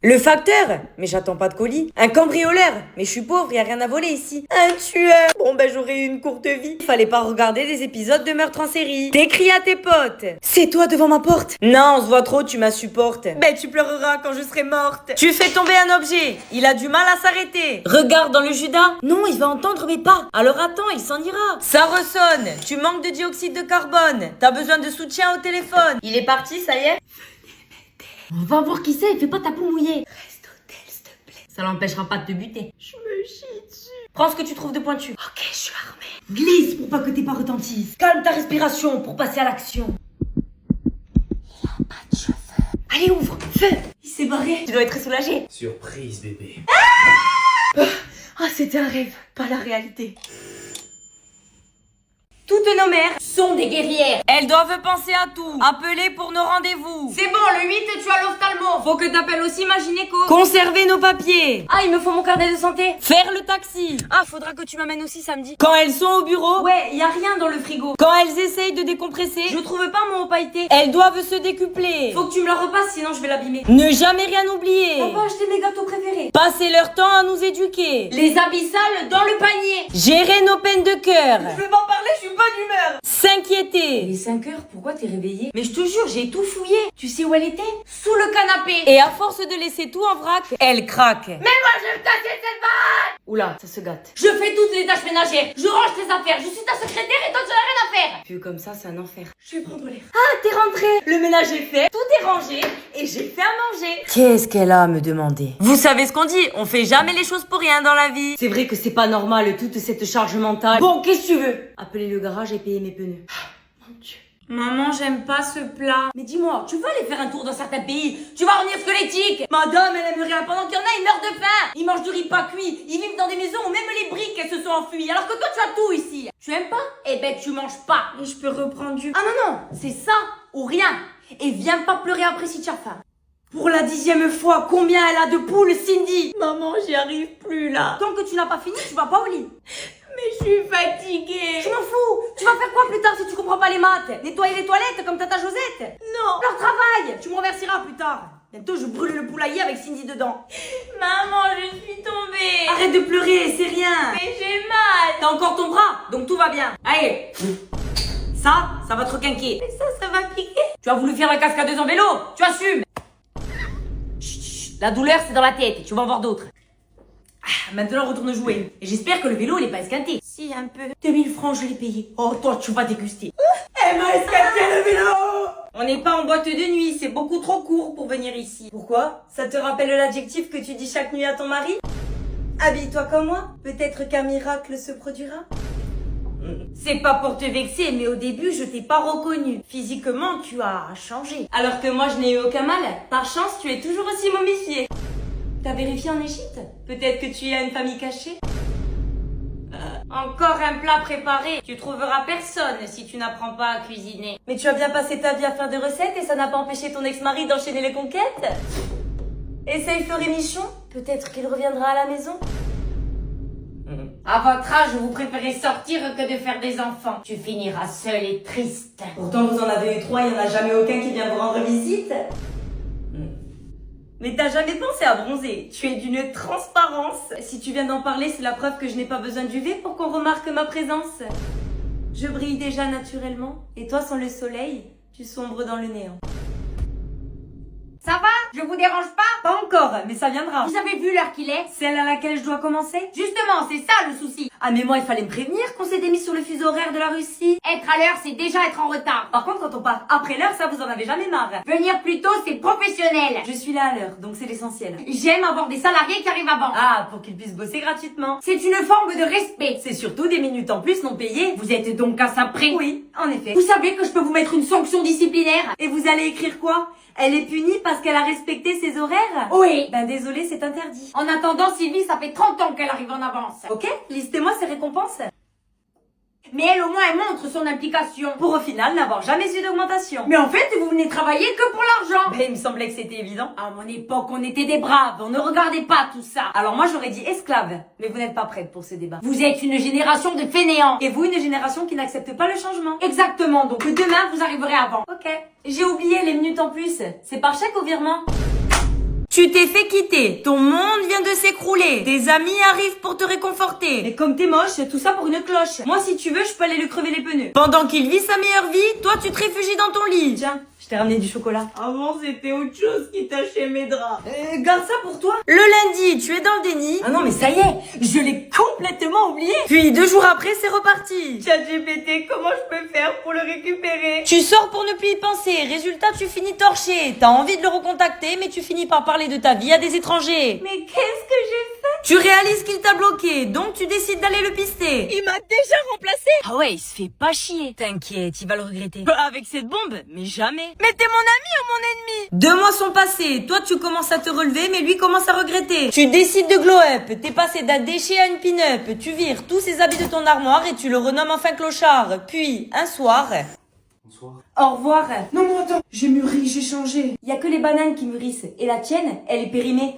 Le facteur? Mais j'attends pas de colis. Un cambrioleur? Mais je suis pauvre, y a rien à voler ici. Un tueur? Bon ben j'aurais eu une courte vie. Fallait pas regarder des épisodes de meurtre en série. T'écris à tes potes. C'est toi devant ma porte? Non, on se voit trop, tu m'insupportes. Ben tu pleureras quand je serai morte. Tu fais tomber un objet. Il a du mal à s'arrêter. Regarde dans le Judas. Non, il va entendre mes pas. Alors attends, il s'en ira. Ça ressonne. Tu manques de dioxyde de carbone. T'as besoin de soutien au téléphone. Il est parti, ça y est? On va voir qui c'est, fais pas ta peau mouillée. Reste au tel, s'il te plaît. Ça l'empêchera pas de te buter. Je me chie dessus. Prends ce que tu trouves de pointu. Ok, je suis armée. Glisse pour pas que tes pas retentissent. Calme ta respiration pour passer à l'action. Il a pas de cheveux. Allez, ouvre, feu. Il s'est barré. Tu dois être soulagé. Surprise, bébé. Ah, c'était un rêve, pas la réalité. Toutes nos mères Sont des guerrières. elles doivent penser à tout. Appeler pour nos rendez-vous. C'est bon, le 8, tu as l'ophtalmo. Faut que t'appelles aussi ma gynéco. Conserver nos papiers. Ah, il me faut mon carnet de santé. Faire le taxi. Ah, faudra que tu m'amènes aussi samedi. Quand elles sont au bureau. Ouais, y a rien dans le frigo. Quand elles essayent de décompresser. Je trouve pas mon haut pailleté. Elles doivent se décupler. Faut que tu me la repasses, sinon je vais l'abîmer. Ne jamais rien oublier. On va acheter mes gâteaux préférés. Passer leur temps à nous éduquer. Les abyssales dans le panier. Gérer nos peines de cœur. Je vais pas parler, je suis pas d'humeur. S'inquiéter. Il est 5 heures, pourquoi t'es réveillée? Mais je te jure, j'ai tout fouillé. Tu sais où elle était? Sous le canapé. Et à force de laisser tout en vrac, elle craque. Mais moi, je vais me tasser de cette baraque. Oula, ça se gâte. Je fais toutes les tâches ménagères. Je range tes affaires. Je suis ta secrétaire et toi, tu n'as rien à faire. Vu comme ça, c'est un enfer. Je vais prendre l'air. Ah, t'es rentrée. Le ménage est fait, tout est rangé et j'ai fait à manger. Qu'est-ce qu'elle a à me demander? Vous savez ce qu'on dit, on fait jamais les choses pour rien dans la vie. C'est vrai que c'est pas normal toute cette charge mentale. Bon, qu'est-ce que tu veux? Appeler le garage et payer mes pneus. Mon Dieu. Maman, j'aime pas ce plat. Mais dis-moi, tu veux aller faire un tour dans certains pays? Tu vas revenir squelettique. Madame, elle aime rien. Pendant qu'il y en a, ils meurent de faim. Ils mangent du riz pas cuit. Ils vivent dans des maisons où même les briques, elles se sont enfuies. Alors que toi, tu as tout ici. Tu aimes pas? Eh ben, tu manges pas. Et je peux reprendre du... Ah non, c'est ça ou rien. Et viens pas pleurer après si tu as faim. Pour la 10e fois, combien elle a de poules, Cindy? Maman, j'y arrive plus là. Tant que tu n'as pas fini, tu vas pas au lit. Mais je suis fatiguée. Je m'en fous. Tu vas faire quoi plus tard si tu comprends pas les maths? Nettoyer les toilettes comme Tata Josette? Non. Leur travail. Tu me remercieras plus tard. Bientôt, je brûle le poulailler avec Cindy dedans. Maman, je suis tombée. Arrête de pleurer, c'est rien. Mais j'ai mal. T'as encore ton bras, donc tout va bien. Allez. Ça va te requinquer. Mais ça va piquer. Tu as voulu faire la cascadeuse en vélo. Tu assumes. Chut, la douleur, c'est dans la tête. Tu vas en voir d'autres. Maintenant, retourne jouer. Et j'espère que le vélo, il est pas esquinté. Si, un peu. 2000 francs, je l'ai payé. Oh, toi, tu vas déguster. Elle m'a esquinté le vélo. On n'est pas en boîte de nuit, c'est beaucoup trop court pour venir ici. Pourquoi? Ça te rappelle l'adjectif que tu dis chaque nuit à ton mari? Habille-toi comme moi. Peut-être qu'un miracle se produira. C'est pas pour te vexer, mais au début, je t'ai pas reconnu. Physiquement, tu as changé. Alors que moi, je n'ai eu aucun mal. Par chance, tu es toujours aussi momifié. T'as vérifié en Égypte? Peut-être que tu as une famille cachée? Encore un plat préparé. Tu trouveras personne si tu n'apprends pas à cuisiner. Mais tu as bien passé ta vie à faire des recettes et ça n'a pas empêché ton ex-mari d'enchaîner les conquêtes? Essaye Fleury Michon. Peut-être qu'il reviendra à la maison. À votre âge, vous préférez sortir que de faire des enfants. Tu finiras seul et triste. Pourtant, vous en avez eu 3, il n'y en a jamais aucun qui vient vous rendre visite. Mais t'as jamais pensé à bronzer. Tu es d'une transparence. Si tu viens d'en parler, c'est la preuve que je n'ai pas besoin d'UV pour qu'on remarque ma présence. Je brille déjà naturellement. Et toi, sans le soleil, tu sombres dans le néant. Ça va? Je vous dérange pas? Pas encore, mais ça viendra. Vous avez vu l'heure qu'il est? Celle à laquelle je dois commencer? Justement, c'est ça le souci. Ah mais moi, il fallait me prévenir qu'on s'était mis sur le fuseau horaire de la Russie. Être à l'heure, c'est déjà être en retard. Par contre, quand on part après l'heure, ça vous en avez jamais marre. Venir plus tôt, c'est professionnel. Je suis là à l'heure, donc c'est l'essentiel. J'aime avoir des salariés qui arrivent avant. Ah, pour qu'ils puissent bosser gratuitement. C'est une forme de respect. C'est surtout des minutes en plus non payées. Vous êtes donc à ça près? Oui, en effet. Vous savez que je peux vous mettre une sanction disciplinaire? Et vous allez écrire quoi? Elle est punie parce qu'elle a respecté ses horaires? Oui. Ben désolé, c'est interdit. En attendant, Sylvie, ça fait 30 ans qu'elle arrive en avance. Ok, listez-moi ses récompenses. Mais elle, au moins, elle montre son implication. Pour au final n'avoir jamais eu d'augmentation. Mais en fait, vous venez travailler que pour l'argent. Ben, il me semblait que c'était évident. À mon époque, on était des braves. On ne regardait pas tout ça. Alors moi, j'aurais dit esclave. Mais vous n'êtes pas prête pour ce débat. Vous êtes une génération de fainéants. Et vous, une génération qui n'accepte pas le changement. Exactement. Donc demain, vous arriverez avant. Ok. J'ai oublié les minutes en plus. C'est par chèque au virement? Tu t'es fait quitter, ton monde vient de s'écrouler, tes amis arrivent pour te réconforter. Mais comme t'es moche, tout ça pour une cloche. Moi si tu veux, je peux aller lui crever les pneus. Pendant qu'il vit sa meilleure vie, toi tu te réfugies dans ton lit. Tiens, je t'ai ramené du chocolat. Avant c'était autre chose qui tachait mes draps. Garde ça pour toi. Le lundi, tu es dans le déni. Ah non mais ça y est, je l'ai complètement oublié. Puis 2 jours après, c'est reparti. ChatGPT, comment je peux faire pour le récupérer? Tu sors pour ne plus y penser, résultat tu finis torché. T'as envie de le recontacter, mais tu finis par parler de ta vie à des étrangers. Mais qu'est-ce que j'ai fait? Tu réalises qu'il t'a bloqué, donc tu décides d'aller le pister. Il m'a déjà remplacé. Ah ouais, il se fait pas chier. T'inquiète, il va le regretter. Avec cette bombe, mais jamais. Mais t'es mon ami ou mon ennemi? 2 mois sont passés, toi tu commences à te relever, mais lui commence à regretter. Tu décides de glow up, t'es passé d'un déchet à une pin-up. Tu vires tous ses habits de ton armoire et tu le renommes enfin clochard. Puis, un soir... Bonsoir. Au revoir. Non, mais attends, j'ai mûri, j'ai changé. Y a que les bananes qui mûrissent. Et la tienne, elle est périmée.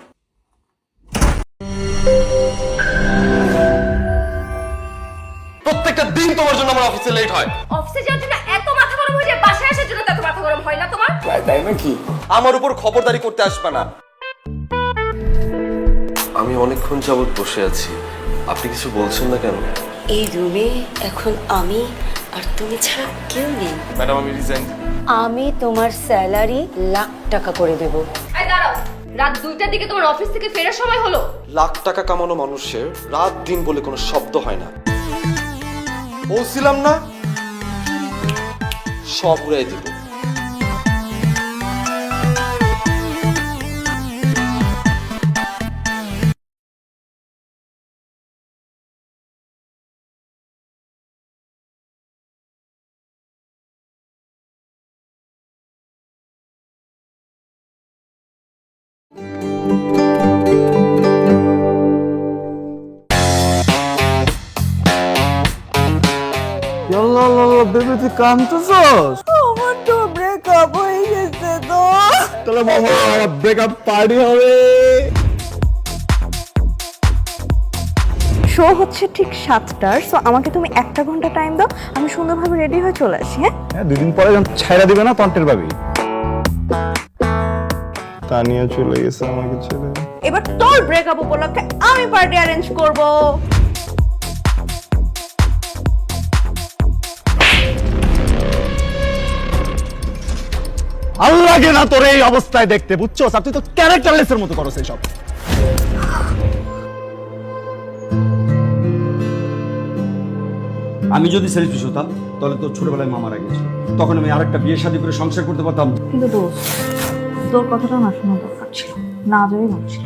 প্রত্যেকটা দিন তোমার জন্য আমার অফিসে লেট হয়। অফিসে যাওয়ার জন্য এত মাথা গরম হয়ে যায়, বাসায় আসার জন্য এত মাথা গরম হয় না তোমার? তাই নাকি? আমার উপর খবরদারি করতে আসবে না। আমি অনেকক্ষণ যাবত বসে আছি, আপনি কিছু বলছেন না কেন? এই রুমে এখন আমি আর তুমি ছাড়া কেউ নেই। ম্যাডাম আমি রিজাইন। আমি তোমার স্যালারি লাখ টাকা করে দেব। এই দাঁড়াও, রাত 2টার দিকে তোমার অফিস থেকে ফেরার সময় হলো। লাখ টাকা কামানো মানুষের রাত দিন বলে কোনো শব্দ হয় না। বলছিলাম না সব উড়াই দিব। বেবি তুই কাঁদতেছস? আমার তো ব্রেকআপ হয়ে গেছে তো। তাহলে মামা ব্রেকআপ পার্টি হবে। শো হচ্ছে ঠিক 7টার, সো আমাকে তুমি 1 ঘন্টা টাইম দাও, আমি সুন্দরভাবে রেডি হয়ে চলে আসি। হ্যাঁ, হ্যাঁ 2 দিন পরে যখন ছাইরা দিবে না তন্টের পাবি। তানিয়া চলে গেছে আমাকে ছেড়ে। এবার তোর ব্রেকআপ উপলক্ষে আমি পার্টি অ্যারেঞ্জ করব। আল্লাহকে না তোর এই অবস্থায় দেখতে, বুঝছো? আর তুই তো ক্যারেক্টারলেসের মতো করছ এইসব। আমি যদি সেলফিশ হতাম তাহলে তো ছোটবেলায় মা মারা গেছিল, তখন আমি আরেকটা বিয়ে শাদী করে সংসার করতে পারতাম। কিন্তু দোস্ত, তোর কথাটা না শোনা দরকার ছিল, না যাবে ভাবছি।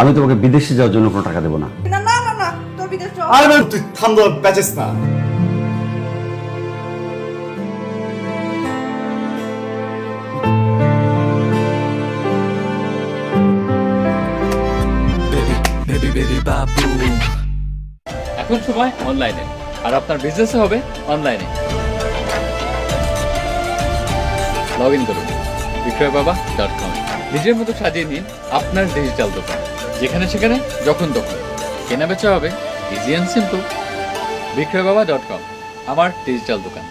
আমি তোমাকে বিদেশে যাওয়ার জন্য কোনো টাকা দেবো না। না না না না, তোর বিদেশ যাওয়া। আরে তুই থাম, প্যাচেস না। এখন সময় অনলাইনে, আর আপনার বিজনেসও হবে অনলাইনে। লগ ইন করুন বিক্রয়বাবা.com। নিজের মতো সাজিয়ে নিন আপনার ডিজিটাল দোকান, যেখানে সেখানে যখন তখন কেনা বেচা হবে ইজি অ্যান্ড সিম্পল। বিক্রয়বাবা.com, আমার ডিজিটাল দোকান।